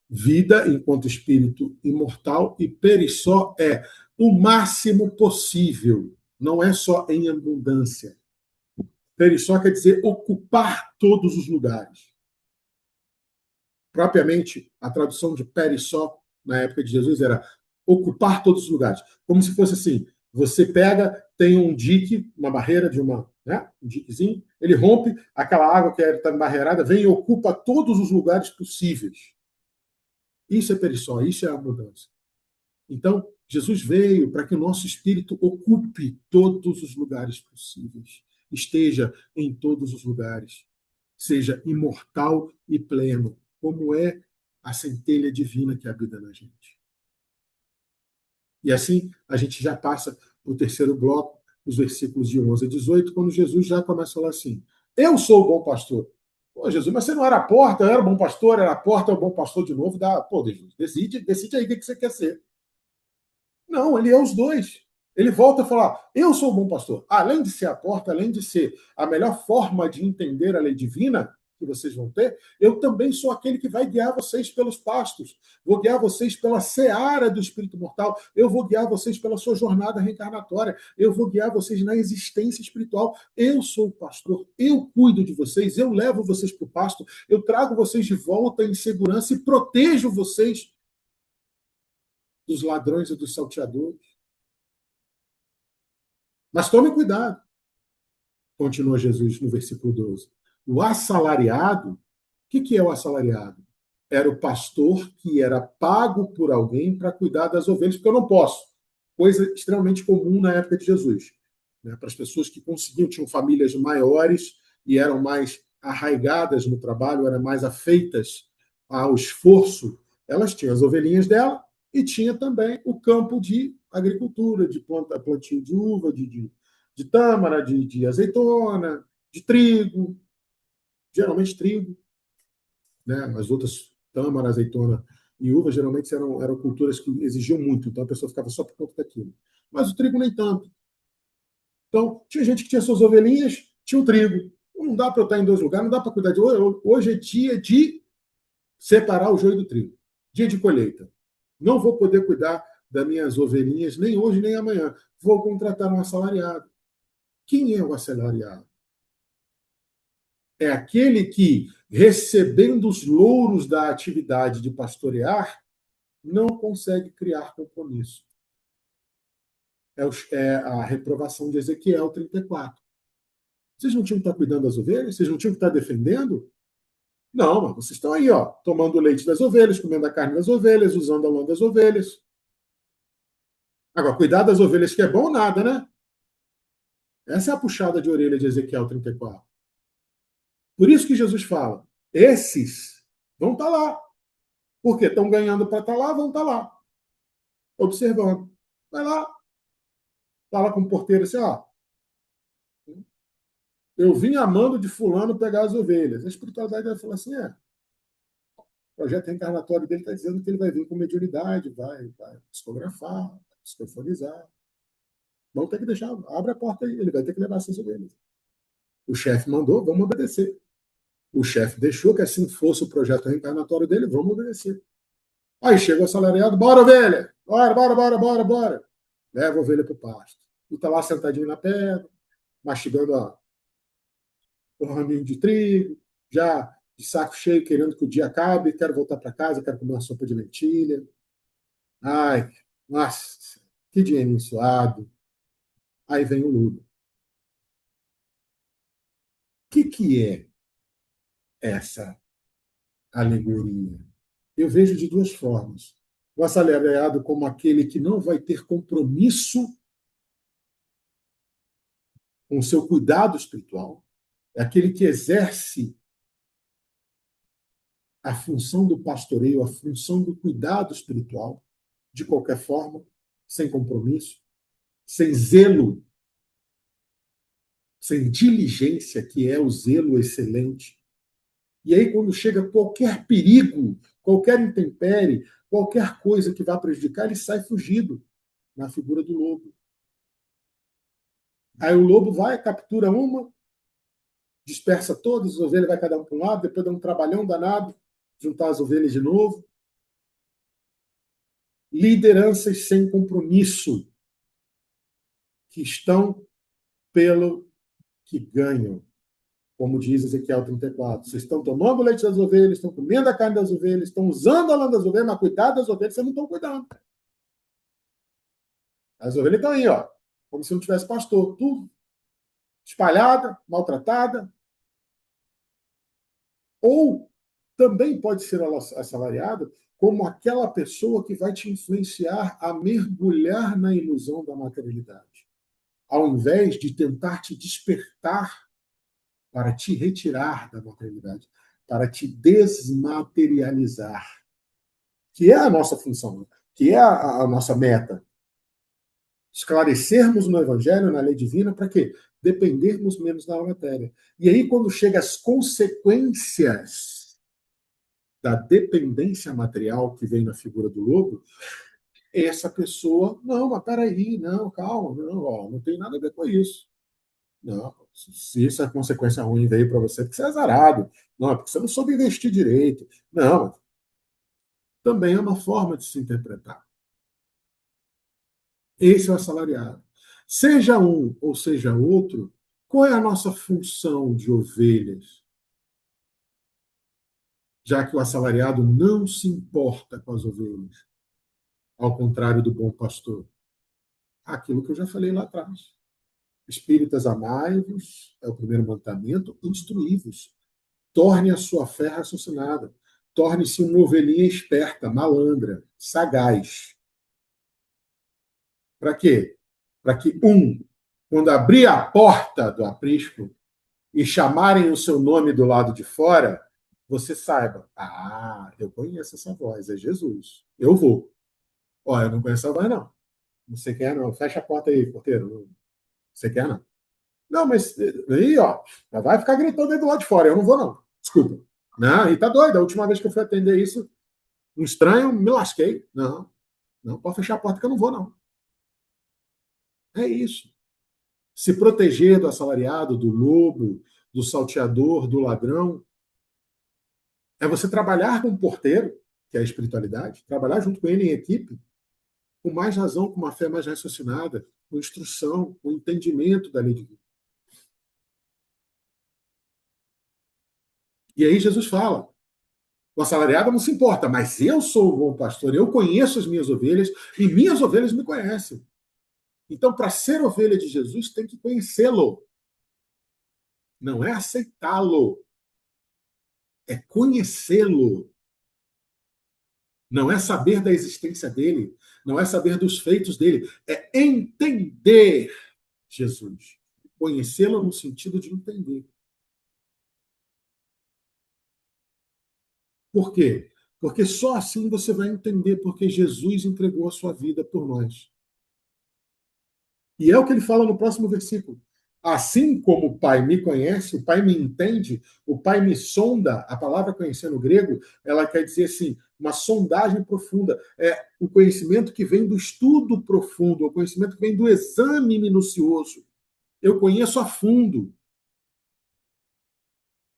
vida enquanto espírito imortal e Perissó é o máximo possível, não é só em abundância. Perissó quer dizer ocupar todos os lugares. Propriamente, a tradução de Perissó, na época de Jesus, era ocupar todos os lugares. Como se fosse assim, você pega, tem um dique, uma barreira de um diquezinho, ele rompe, aquela água que está embarreirada, vem e ocupa todos os lugares possíveis. Isso é Perissó, isso é a mudança. Então, Jesus veio para que o nosso espírito ocupe todos os lugares possíveis, esteja em todos os lugares, seja imortal e pleno, como é a centelha divina que habita na gente. E assim, a gente já passa para o terceiro bloco, os versículos de 11 a 18, quando Jesus já começa a falar assim, eu sou o bom pastor. Pô, Jesus, mas você não era a porta, eu era o bom pastor, era a porta, o bom pastor de novo. Pô, Jesus, decide aí o que você quer ser. Não, ele é os dois. Ele volta a falar, eu sou o bom pastor. Além de ser a porta, além de ser a melhor forma de entender a lei divina que vocês vão ter, eu também sou aquele que vai guiar vocês pelos pastos. Vou guiar vocês pela seara do espírito mortal. Eu vou guiar vocês pela sua jornada reencarnatória. Eu vou guiar vocês na existência espiritual. Eu sou o pastor. Eu cuido de vocês. Eu levo vocês para o pasto. Eu trago vocês de volta em segurança e protejo vocês dos ladrões e dos salteadores. Mas tome cuidado, continua Jesus no versículo 12. O assalariado, o que é o assalariado? Era o pastor que era pago por alguém para cuidar das ovelhas, porque eu não posso. Coisa extremamente comum na época de Jesus. Né? Para as pessoas que conseguiam, tinham famílias maiores e eram mais arraigadas no trabalho, eram mais afeitas ao esforço, elas tinham as ovelhinhas dela e tinha também o campo de agricultura, de plantio de uva, de tâmara, de azeitona, de trigo, geralmente trigo, né? As outras, tâmara, azeitona e uva, geralmente eram culturas que exigiam muito, então a pessoa ficava só por conta daquilo. Mas o trigo nem tanto. Então, tinha gente que tinha suas ovelhinhas, tinha o trigo. Não dá para eu estar em dois lugares, não dá para cuidar de... Hoje é dia de separar o joio do trigo. Dia de colheita. Não vou poder cuidar das minhas ovelhinhas nem hoje nem amanhã. Vou contratar um assalariado. Quem é o assalariado? É aquele que, recebendo os louros da atividade de pastorear, não consegue criar compromisso. É a reprovação de Ezequiel 34. Vocês não tinham que estar cuidando das ovelhas? Vocês não tinham que estar defendendo? Não, mas vocês estão aí, ó, tomando o leite das ovelhas, comendo a carne das ovelhas, usando a lã das ovelhas. Agora, cuidar das ovelhas que é bom, nada, né? Essa é a puxada de orelha de Ezequiel 34. Por isso que Jesus fala, esses vão estar lá. Porque estão ganhando para estar lá, vão estar lá. Observando. Vai lá. Fala com o porteiro assim, ó. Eu vim amando de fulano pegar as ovelhas. A espiritualidade vai falar assim, o projeto reencarnatório dele está dizendo que ele vai vir com mediunidade, vai psicografar, vai psicofonizar. Vamos ter que deixar, abre a porta aí, ele vai ter que levar essas ovelhas. O chefe mandou, vamos obedecer. O chefe deixou que assim fosse o projeto reencarnatório dele, vamos obedecer. Aí chega o assalariado, bora, ovelha! Bora. Leva a ovelha para o pasto. E está lá sentadinho na pedra, mastigando o raminho de trigo, já de saco cheio, querendo que o dia acabe, quero voltar para casa, quero comer uma sopa de lentilha. Ai, nossa, que dia abençoado. Aí vem o lobo. O que é essa alegoria? Eu vejo de duas formas. O assalariado como aquele que não vai ter compromisso com o seu cuidado espiritual, é aquele que exerce a função do pastoreio, a função do cuidado espiritual, de qualquer forma, sem compromisso, sem zelo, sem diligência, que é o zelo excelente. E aí, quando chega qualquer perigo, qualquer intempérie, qualquer coisa que vá prejudicar, ele sai fugido na figura do lobo. Aí o lobo vai, captura uma, dispersa todas, as ovelhas vai cada um para um lado, depois dá um trabalhão danado, juntar as ovelhas de novo. Lideranças sem compromisso, que estão pelo que ganham. Como diz Ezequiel 34. Vocês estão tomando o leite das ovelhas, estão comendo a carne das ovelhas, estão usando a lã das ovelhas, mas cuidado das ovelhas, vocês não estão cuidando. As ovelhas estão aí, ó, como se não tivesse pastor, tudo espalhada, maltratada. Ou também pode ser assalariado como aquela pessoa que vai te influenciar a mergulhar na ilusão da materialidade, ao invés de tentar te despertar para te retirar da materialidade, para te desmaterializar, que é a nossa função, que é a nossa meta. Esclarecermos no Evangelho, na lei divina, para quê? Dependermos menos da matéria. E aí, quando chega as consequências da dependência material que vem na figura do lobo, essa pessoa, não, mas peraí, não, calma, não, ó, não tem nada a ver com isso. Não, se essa consequência ruim veio para você, é porque você é azarado. Não, é porque você não soube investir direito. Não, também é uma forma de se interpretar. Esse é o assalariado. Seja um ou seja outro, qual é a nossa função de ovelhas? Já que o assalariado não se importa com as ovelhas, ao contrário do bom pastor. Aquilo que eu já falei lá atrás. Espíritas, amai-vos, é o primeiro mandamento, instruí-vos. Torne a sua fé raciocinada. Torne-se uma ovelhinha esperta, malandra, sagaz. Para quê? Para que, quando abrir a porta do aprisco e chamarem o seu nome do lado de fora, você saiba, eu conheço essa voz, é Jesus. Eu vou. Ó, eu não conheço a voz, não. Não sei quem é, não. Fecha a porta aí, porteiro. Não sei quem é, não. Não, mas aí, ó, vai ficar gritando aí do lado de fora. Eu não vou, não. Desculpa. Não, e tá doido. A última vez que eu fui atender isso, um estranho, me lasquei. Não, pode fechar a porta que eu não vou, não. É isso. Se proteger do assalariado, do lobo, do salteador, do ladrão, é você trabalhar com o porteiro, que é a espiritualidade, trabalhar junto com ele em equipe, com mais razão, com uma fé mais raciocinada, com instrução, com entendimento da lei divina. E aí Jesus fala, o assalariado não se importa, mas eu sou o bom pastor, eu conheço as minhas ovelhas e minhas ovelhas me conhecem. Então, para ser ovelha de Jesus, tem que conhecê-lo. Não é aceitá-lo. é conhecê-lo. Não é saber da existência dele, não é saber dos feitos dele, é entender Jesus. Conhecê-lo no sentido de entender. Por quê? Porque só assim você vai entender porque Jesus entregou a sua vida por nós. E é o que ele fala no próximo versículo. Assim como o Pai me conhece, o Pai me entende, o Pai me sonda. A palavra conhecer no grego, ela quer dizer assim, uma sondagem profunda. É o conhecimento que vem do estudo profundo, o conhecimento que vem do exame minucioso. Eu conheço a fundo.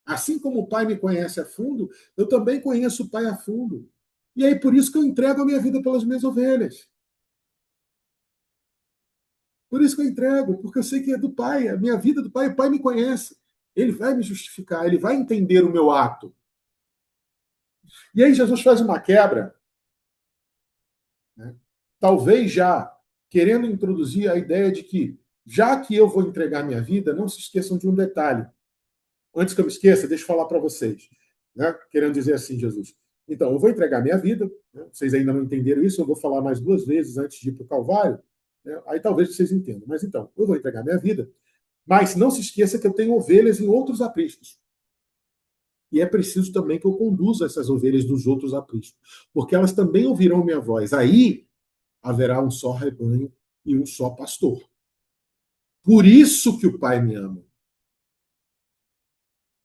Assim como o Pai me conhece a fundo, eu também conheço o Pai a fundo. E aí, por isso que eu entrego a minha vida pelas minhas ovelhas. Por isso que eu entrego, porque eu sei que é do Pai, a minha vida é do Pai, o Pai me conhece. Ele vai me justificar, ele vai entender o meu ato. E aí Jesus faz uma quebra, né? Talvez já querendo introduzir a ideia de que, já que eu vou entregar minha vida, não se esqueçam de um detalhe. Antes que eu me esqueça, deixa eu falar para vocês. Né? Querendo dizer assim, Jesus. Então, eu vou entregar minha vida, né? Vocês ainda não entenderam isso, eu vou falar mais 2 vezes antes de ir para o Calvário, né? Aí talvez vocês entendam. Mas então, eu vou entregar minha vida, mas não se esqueça que eu tenho ovelhas em outros apriscos. E é preciso também que eu conduza essas ovelhas dos outros apriscos, porque elas também ouvirão minha voz. Aí haverá um só rebanho e um só pastor. Por isso que o Pai me ama.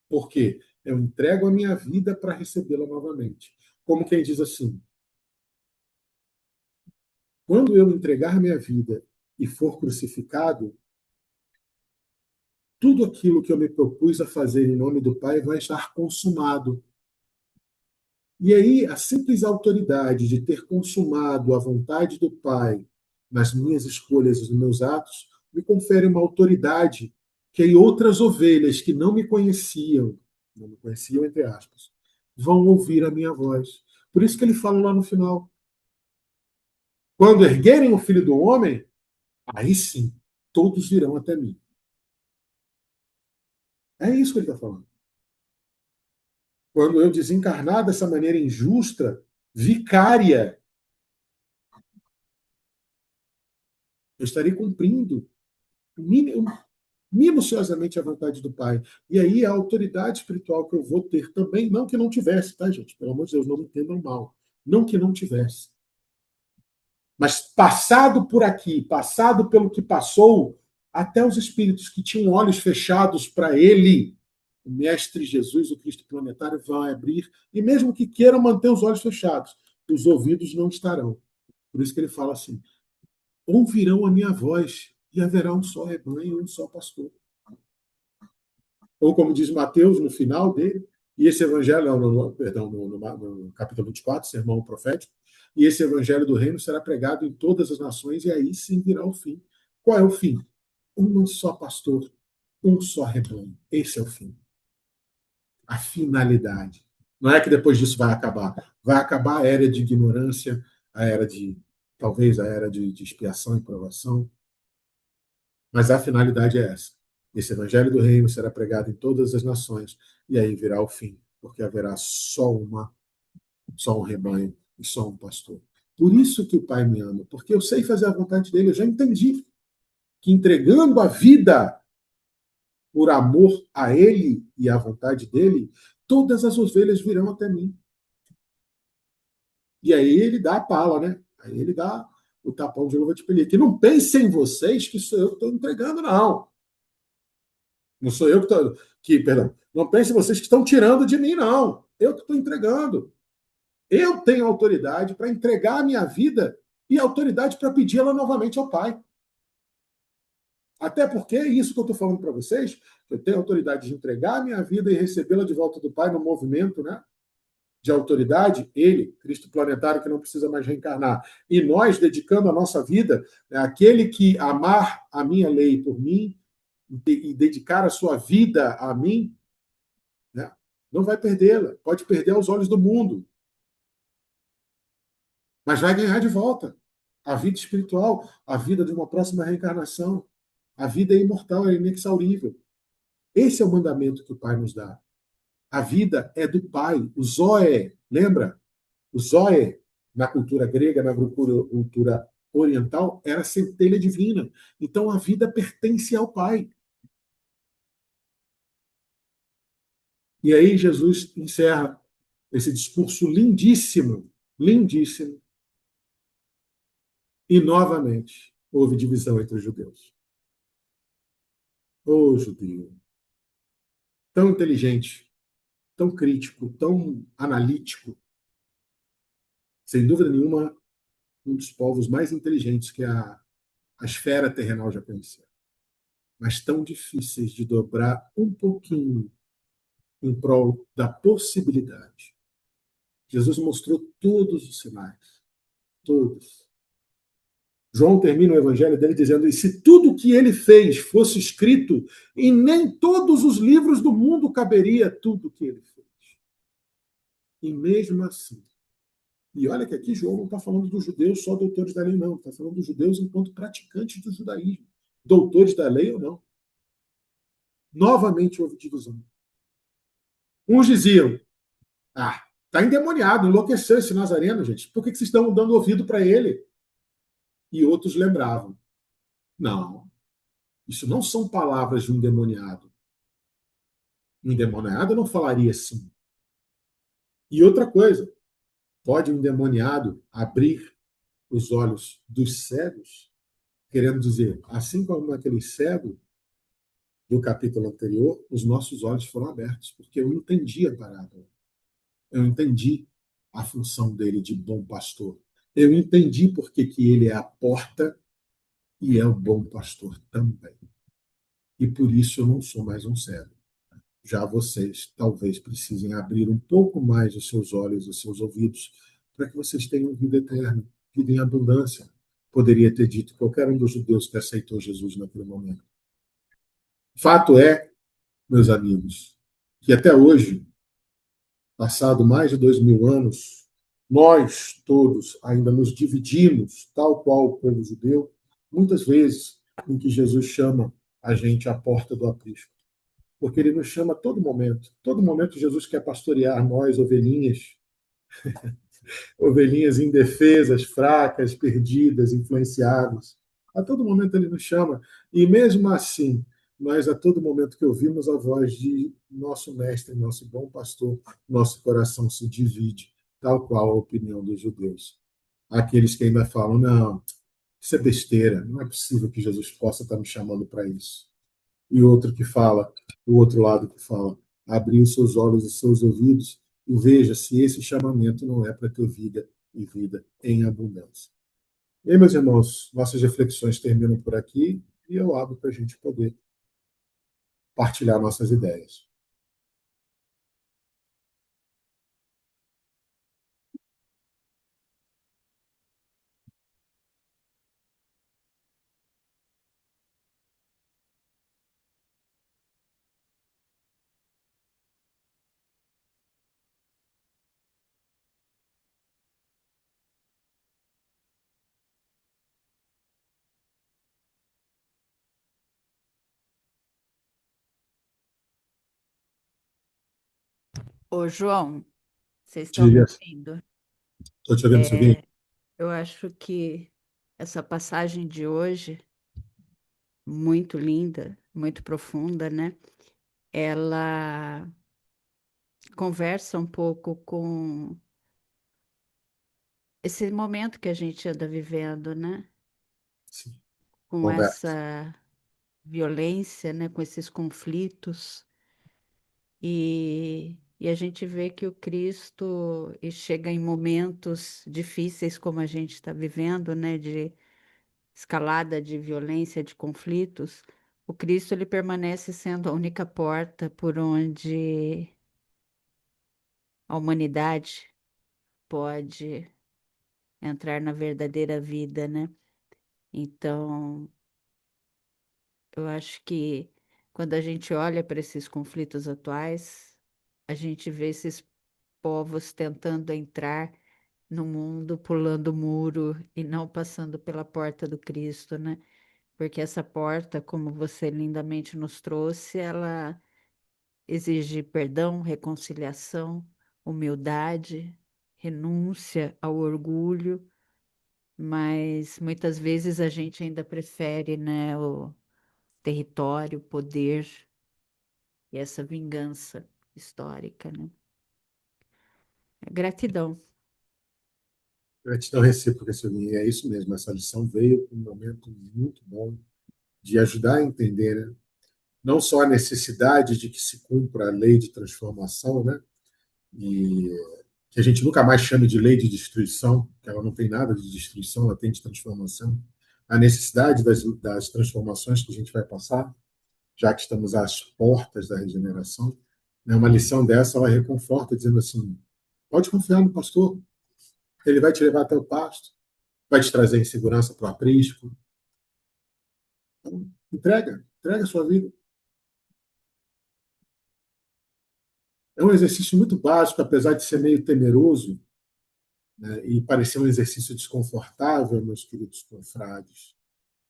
Porque eu entrego a minha vida para recebê-la novamente. Como quem diz assim: quando eu entregar minha vida e for crucificado, tudo aquilo que eu me propus a fazer em nome do Pai vai estar consumado. E aí, a simples autoridade de ter consumado a vontade do Pai nas minhas escolhas e nos meus atos me confere uma autoridade que aí outras ovelhas que não me conheciam entre aspas, vão ouvir a minha voz. Por isso que ele fala lá no final: quando erguerem o Filho do Homem, aí sim, todos virão até mim. É isso que ele está falando. Quando eu desencarnar dessa maneira injusta, vicária, eu estarei cumprindo minuciosamente a vontade do Pai. E aí a autoridade espiritual que eu vou ter também, não que não tivesse, tá, gente? Pelo amor de Deus, não me entendam mal. Não que não tivesse. Mas passado por aqui, passado pelo que passou, até os espíritos que tinham olhos fechados para ele, o Mestre Jesus, o Cristo planetário, vão abrir, e mesmo que queiram manter os olhos fechados, os ouvidos não estarão. Por isso que ele fala assim: ouvirão a minha voz, e haverá um só rebanho e um só pastor. Ou como diz Mateus no final dele, e esse evangelho, no capítulo 24, sermão profético, e esse evangelho do reino será pregado em todas as nações, e aí sim virá o fim. Qual é o fim? Um só pastor, um só rebanho. Esse é o fim. A finalidade. Não é que depois disso vai acabar. Vai acabar a era de ignorância, talvez a era de expiação e provação, mas a finalidade é essa. Esse evangelho do reino será pregado em todas as nações, e aí virá o fim, porque haverá só um rebanho e só um pastor. Por isso que o Pai me ama, porque eu sei fazer a vontade dele, eu já entendi que entregando a vida por amor a ele e à vontade dele, todas as ovelhas virão até mim. E aí ele dá a pala, né? Aí ele dá o tapão de luva de pelica. Que não pensem em vocês que sou eu que estou entregando, não. Não sou eu perdão. Não pensem vocês que estão tirando de mim, não. Eu que estou entregando. Eu tenho autoridade para entregar a minha vida e autoridade para pedir ela novamente ao Pai. Até porque isso que eu estou falando para vocês, eu tenho autoridade de entregar a minha vida e recebê-la de volta do Pai no movimento, né, de autoridade, ele, Cristo planetário, que não precisa mais reencarnar. E nós, dedicando a nossa vida, aquele que amar a minha lei por mim e dedicar a sua vida a mim, né, não vai perdê-la. Pode perder aos olhos do mundo, mas vai ganhar de volta a vida espiritual, a vida de uma próxima reencarnação. A vida é imortal, é inexaurível. Esse é o mandamento que o Pai nos dá. A vida é do Pai. O Zoe, lembra? O Zoe, na cultura grega, na cultura oriental, era a centelha divina. Então a vida pertence ao Pai. E aí Jesus encerra esse discurso lindíssimo, lindíssimo. E novamente houve divisão entre os judeus. Ô judeu, tão inteligente, tão crítico, tão analítico, sem dúvida nenhuma, um dos povos mais inteligentes que a esfera terrenal já conheceu, mas tão difíceis de dobrar um pouquinho em prol da possibilidade. Jesus mostrou todos os sinais, todos. João termina o evangelho dele dizendo: e se tudo o que ele fez fosse escrito, e nem todos os livros do mundo caberia tudo o que ele fez. E mesmo assim, e olha que aqui João não está falando dos judeus só doutores da lei, não. Está falando dos judeus enquanto praticantes do judaísmo. Doutores da lei ou não. Novamente houve divisão. Uns diziam: está endemoniado, enlouqueceu esse Nazareno, gente. Por que vocês estão dando ouvido para ele? E outros lembravam: não, isso não são palavras de um endemoniado. Um endemoniado não falaria assim. E outra coisa, pode um endemoniado abrir os olhos dos cegos? Querendo dizer, assim como aquele cego do capítulo anterior, os nossos olhos foram abertos, porque eu entendi a parada. Eu entendi a função dele de bom pastor. Eu entendi porque que ele é a porta e é o bom pastor também. E por isso eu não sou mais um cego. Já vocês talvez precisem abrir um pouco mais os seus olhos, os seus ouvidos, para que vocês tenham vida eterna, vida em abundância. Poderia ter dito qualquer um dos judeus que aceitou Jesus naquele momento. Fato é, meus amigos, que até hoje, passado mais de 2000 anos, nós todos ainda nos dividimos, tal qual o povo judeu, muitas vezes em que Jesus chama a gente à porta do aprisco. Porque ele nos chama a todo momento. Todo momento Jesus quer pastorear nós, ovelhinhas, ovelhinhas indefesas, fracas, perdidas, influenciadas. A todo momento ele nos chama. E mesmo assim, nós a todo momento que ouvimos a voz de nosso mestre, nosso bom pastor, nosso coração se divide, tal qual a opinião dos judeus. Aqueles que ainda falam: não, isso é besteira, não é possível que Jesus possa estar me chamando para isso. E outro que fala, o outro lado que fala: abrir os seus olhos e seus ouvidos e veja se esse chamamento não é para ter vida e vida em abundância. E aí, meus irmãos, nossas reflexões terminam por aqui e eu abro para a gente poder partilhar nossas ideias. Ô, João, vocês estão me Diga, ouvindo? estou te ouvindo, Silvinho? Eu acho que essa passagem de hoje, muito linda, muito profunda, né? Ela conversa um pouco com esse momento que a gente anda vivendo, né? Sim, Com conversa. essa violência, né? Com esses conflitos. E a gente vê que o Cristo e chega em momentos difíceis como a gente está vivendo, né? De escalada de violência, de conflitos. O Cristo ele permanece sendo a única porta por onde a humanidade pode entrar na verdadeira vida, né? Então, eu acho que quando a gente olha para esses conflitos atuais, a gente vê esses povos tentando entrar no mundo, pulando o muro e não passando pela porta do Cristo, né? Porque essa porta, como você lindamente nos trouxe, ela exige perdão, reconciliação, humildade, renúncia ao orgulho, mas muitas vezes a gente ainda prefere, né, o território, o poder e essa vingança histórica, né? Gratidão. Gratidão recíproca, Silvinha. É isso mesmo. Essa lição veio em um momento muito bom de ajudar a entender, né? Não só a necessidade de que se cumpra a lei de transformação, né? E que a gente nunca mais chame de lei de destruição, que ela não tem nada de destruição, ela tem de transformação. A necessidade das transformações que a gente vai passar, já que estamos às portas da regeneração. Né? Uma lição dessa, ela reconforta, dizendo assim, pode confiar no pastor, ele vai te levar até o pasto, vai te trazer em segurança para o aprisco. Então, entrega a sua vida. É um exercício muito básico, apesar de ser meio temeroso, né, e parecer um exercício desconfortável, meus queridos confrades.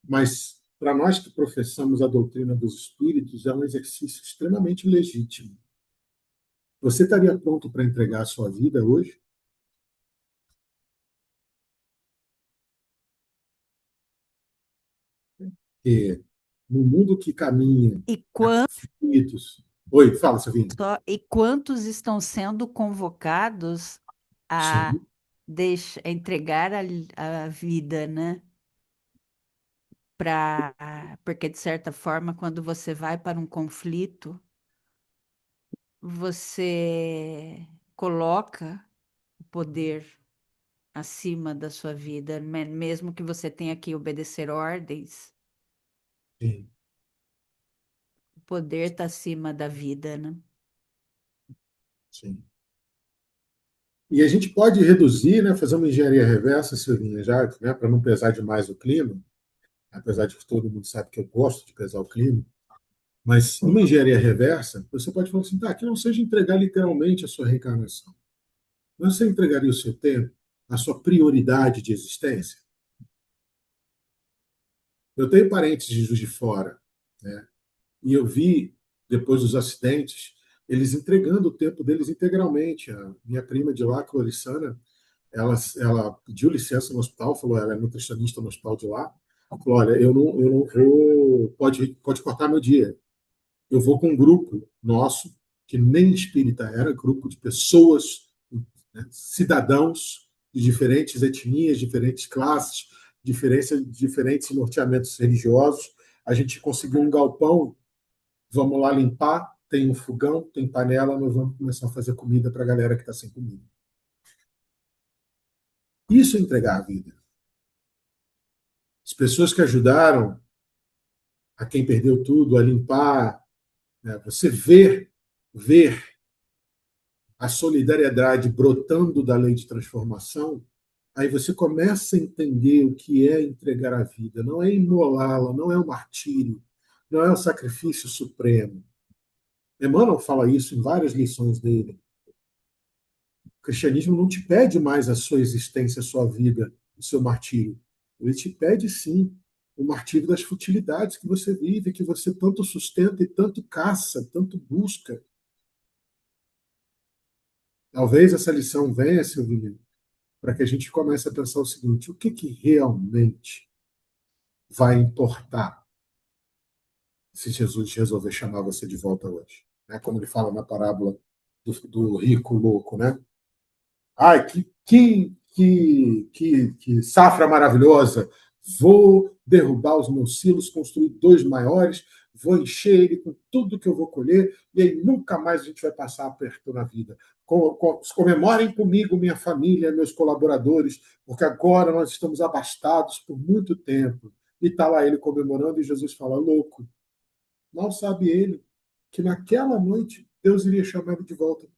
Mas, para nós que professamos a doutrina dos espíritos, é um exercício extremamente legítimo. Você estaria pronto para entregar a sua vida hoje? Porque no mundo que caminha E a conflitos... Oi, fala, Silvinho. quantos estão sendo convocados a Sim, entregar a vida, né? Porque, de certa forma, quando você vai para um conflito, você coloca o poder acima da sua vida, mesmo que você tenha que obedecer ordens, sim, o poder está acima da vida, né? sim. E a gente pode reduzir, né, fazer uma engenharia reversa, Silvinha, já, né, para não pesar demais o clima, apesar de que todo mundo sabe que eu gosto de pesar o clima, mas uma engenharia reversa, você pode falar assim, tá, que não seja entregar literalmente a sua reencarnação. Mas você entregaria o seu tempo, a sua prioridade de existência? Eu tenho parentes de Juiz de Fora, né? E eu vi, depois dos acidentes, eles entregando o tempo deles integralmente. A minha prima de lá, Clarissana, ela pediu licença no hospital, falou, ela é nutricionista no hospital de lá, falou, olha, eu não vou, pode cortar meu dia. Eu vou com um grupo nosso, que nem espírita era, grupo de pessoas, né, cidadãos de diferentes etnias, diferentes classes, diferentes norteamentos religiosos. A gente conseguiu um galpão, vamos lá limpar, tem um fogão, tem panela, nós vamos começar a fazer comida para a galera que está sem comida. Isso é entregar a vida. As pessoas que ajudaram a quem perdeu tudo, a limpar, né, você ver a solidariedade brotando da lei de transformação, aí você começa a entender o que é entregar a vida. Não é imolá-la, não é o martírio, não é o sacrifício supremo. Emmanuel fala isso em várias lições dele. O cristianismo não te pede mais a sua existência, a sua vida, o seu martírio. Ele te pede, sim, o martírio das futilidades que você vive, que você tanto sustenta e tanto caça, tanto busca. Talvez essa lição venha, Silvio, para que a gente comece a pensar o seguinte: o que realmente vai importar se Jesus resolver chamar você de volta hoje? Né? Como ele fala na parábola do rico louco, né? Ai, que safra maravilhosa! Vou derrubar os meus silos, construir dois maiores, vou encher ele com tudo que eu vou colher, e aí nunca mais a gente vai passar aperto na vida. Comemorem comigo, minha família, meus colaboradores, porque agora nós estamos abastados por muito tempo. E está lá ele comemorando, e Jesus fala, louco, mal sabe ele que naquela noite Deus iria chamar ele de volta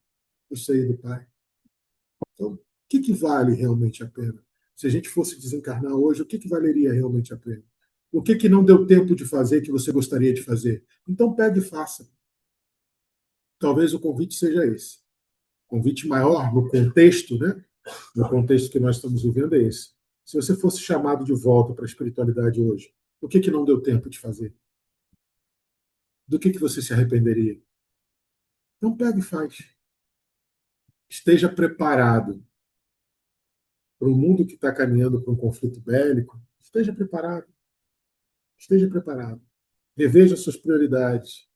do seio do Pai. Então, o que vale realmente a pena? Se a gente fosse desencarnar hoje, o que valeria realmente a pena? O que não deu tempo de fazer que você gostaria de fazer? Então, pegue e faça. Talvez o convite seja esse. O convite maior no contexto, né? No contexto que nós estamos vivendo é esse. Se você fosse chamado de volta para a espiritualidade hoje, o que não deu tempo de fazer? Do que você se arrependeria? Então pega e faz. Esteja preparado para um mundo que está caminhando para um conflito bélico. Esteja preparado. Esteja preparado. Reveja suas prioridades.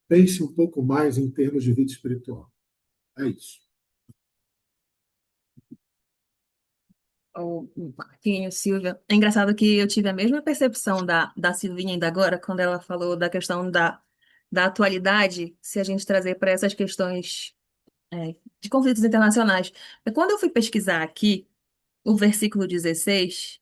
Pense um pouco mais em termos de vida espiritual. É isso. O Marquinhos, Silvia. É engraçado que eu tive a mesma percepção da Silvinha ainda agora, quando ela falou da questão da atualidade, se a gente trazer para essas questões, de conflitos internacionais. Quando eu fui pesquisar aqui o versículo 16,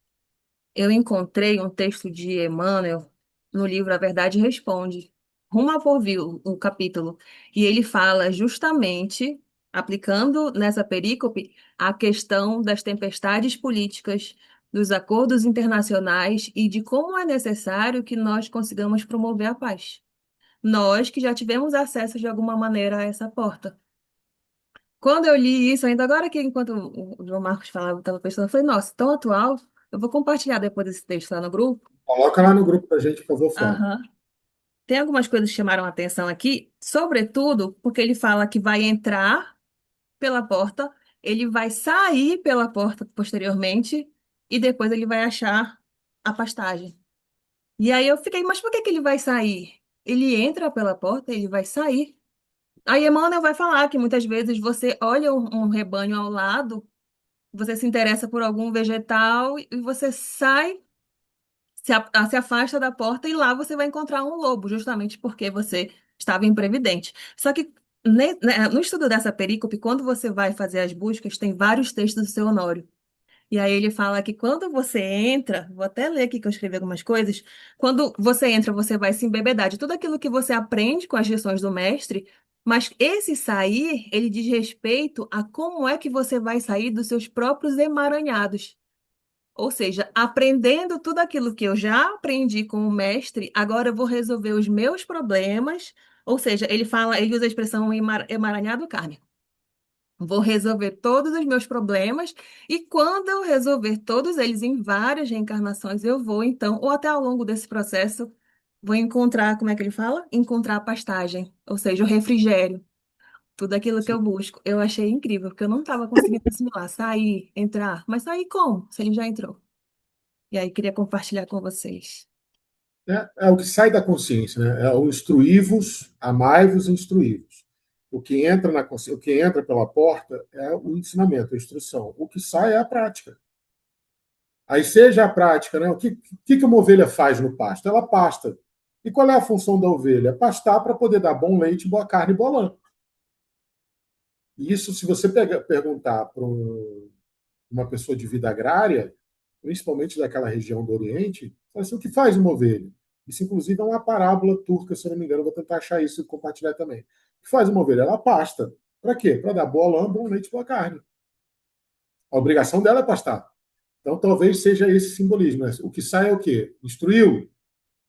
eu encontrei um texto de Emmanuel no livro A Verdade Responde, rumo a porvir, o capítulo, e ele fala justamente, aplicando nessa perícope, a questão das tempestades políticas, dos acordos internacionais e de como é necessário que nós consigamos promover a paz. Nós que já tivemos acesso de alguma maneira a essa porta. Quando eu li isso, ainda agora que enquanto o João Marcos falava, eu estava pensando, eu falei, nossa, tão atual, eu vou compartilhar depois desse texto lá no grupo. Coloca lá no grupo para a gente, por favor, Flávio. Aham. Tem algumas coisas que chamaram a atenção aqui, sobretudo porque ele fala que vai entrar pela porta, ele vai sair pela porta posteriormente e depois ele vai achar a pastagem. E aí eu fiquei, mas por que que ele vai sair? Ele entra pela porta, ele vai sair. Aí Emmanuel vai falar que muitas vezes você olha um rebanho ao lado, você se interessa por algum vegetal e você sai, se afasta da porta e lá você vai encontrar um lobo, justamente porque você estava imprevidente. Só que no estudo dessa perícope, quando você vai fazer as buscas, tem vários textos do seu Honório. E aí ele fala que quando você entra, vou até ler aqui que eu escrevi algumas coisas, quando você entra, você vai se embebedar de tudo aquilo que você aprende com as lições do mestre, mas esse sair, ele diz respeito a como é que você vai sair dos seus próprios emaranhados. Ou seja, aprendendo tudo aquilo que eu já aprendi com o mestre, agora eu vou resolver os meus problemas. Ou seja, ele usa a expressão emaranhado kármico. Vou resolver todos os meus problemas, e quando eu resolver todos eles em várias reencarnações, eu vou, então, ou até ao longo desse processo, vou encontrar, como é que ele fala? Encontrar a pastagem, ou seja, o refrigério, tudo aquilo que eu busco. Eu achei incrível, porque eu não estava conseguindo assimilar, sair, entrar, mas sair como? Se ele já entrou. E aí, queria compartilhar com vocês. É o que sai da consciência, né? É o instruí-vos, amai-vos e instruí-vos. O que entra na consciência, o que entra pela porta é o ensinamento, a instrução. O que sai é a prática. Aí seja a prática, né? O que uma ovelha faz no pasto? Ela pasta. E qual é a função da ovelha? Pastar para poder dar bom leite, boa carne e boa lã. E isso, se você perguntar para uma pessoa de vida agrária, principalmente daquela região do Oriente, fala assim, o que faz uma ovelha? Isso, inclusive, é uma parábola turca, se eu não me engano, vou tentar achar isso e compartilhar também. O que faz uma ovelha? Ela pasta. Para quê? Para dar boa lã, bom leite, boa carne. A obrigação dela é pastar. Então, talvez seja esse simbolismo. Né? O que sai é o quê? Instruiu,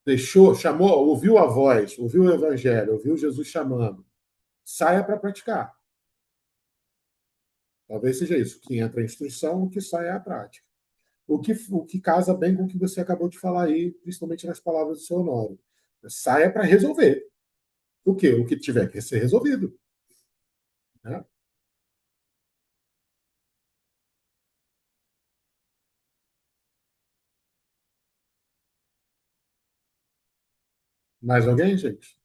deixou, chamou, ouviu a voz, ouviu o evangelho, ouviu Jesus chamando. Saia para praticar. Talvez seja isso. O que entra é a instrução, o que sai é a prática. O que casa bem com o que você acabou de falar aí, principalmente nas palavras do seu Honório. Saia para resolver. O quê? O que tiver que ser resolvido. Né? Mais alguém, gente?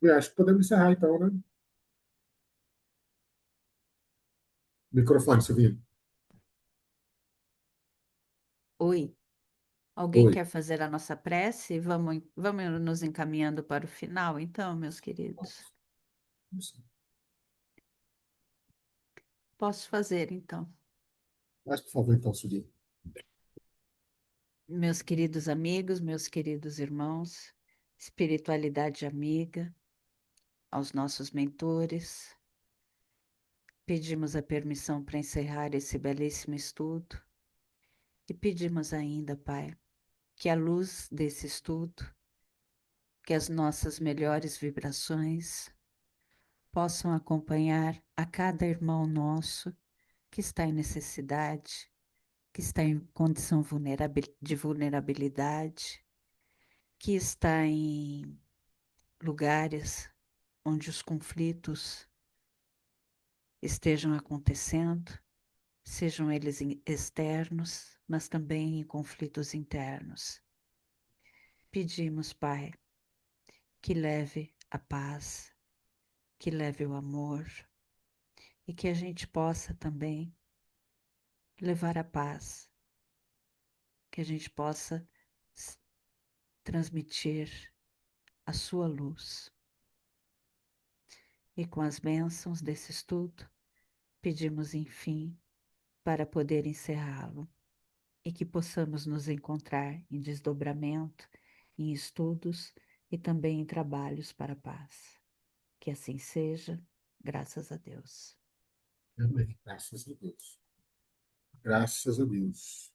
Eu acho que podemos encerrar, então, né? Microfone, Silvinho. Oi. Alguém Oi. quer fazer a nossa prece? Vamos nos encaminhando para o final, então, meus queridos. Posso fazer, então. Mas, por favor, então, Silvinho. Meus queridos amigos, meus queridos irmãos, espiritualidade amiga, aos nossos mentores, pedimos a permissão para encerrar esse belíssimo estudo e pedimos ainda, Pai, que a luz desse estudo, que as nossas melhores vibrações possam acompanhar a cada irmão nosso que está em necessidade, que está em condição de vulnerabilidade, que está em lugares onde os conflitos estejam acontecendo, sejam eles externos, mas também em conflitos internos. Pedimos, Pai, que leve a paz, que leve o amor e que a gente possa também levar a paz, que a gente possa transmitir a sua luz. E com as bênçãos desse estudo, pedimos, enfim, para poder encerrá-lo e que possamos nos encontrar em desdobramento, em estudos e também em trabalhos para a paz. Que assim seja, graças a Deus. Amém. Graças a Deus. Graças a Deus.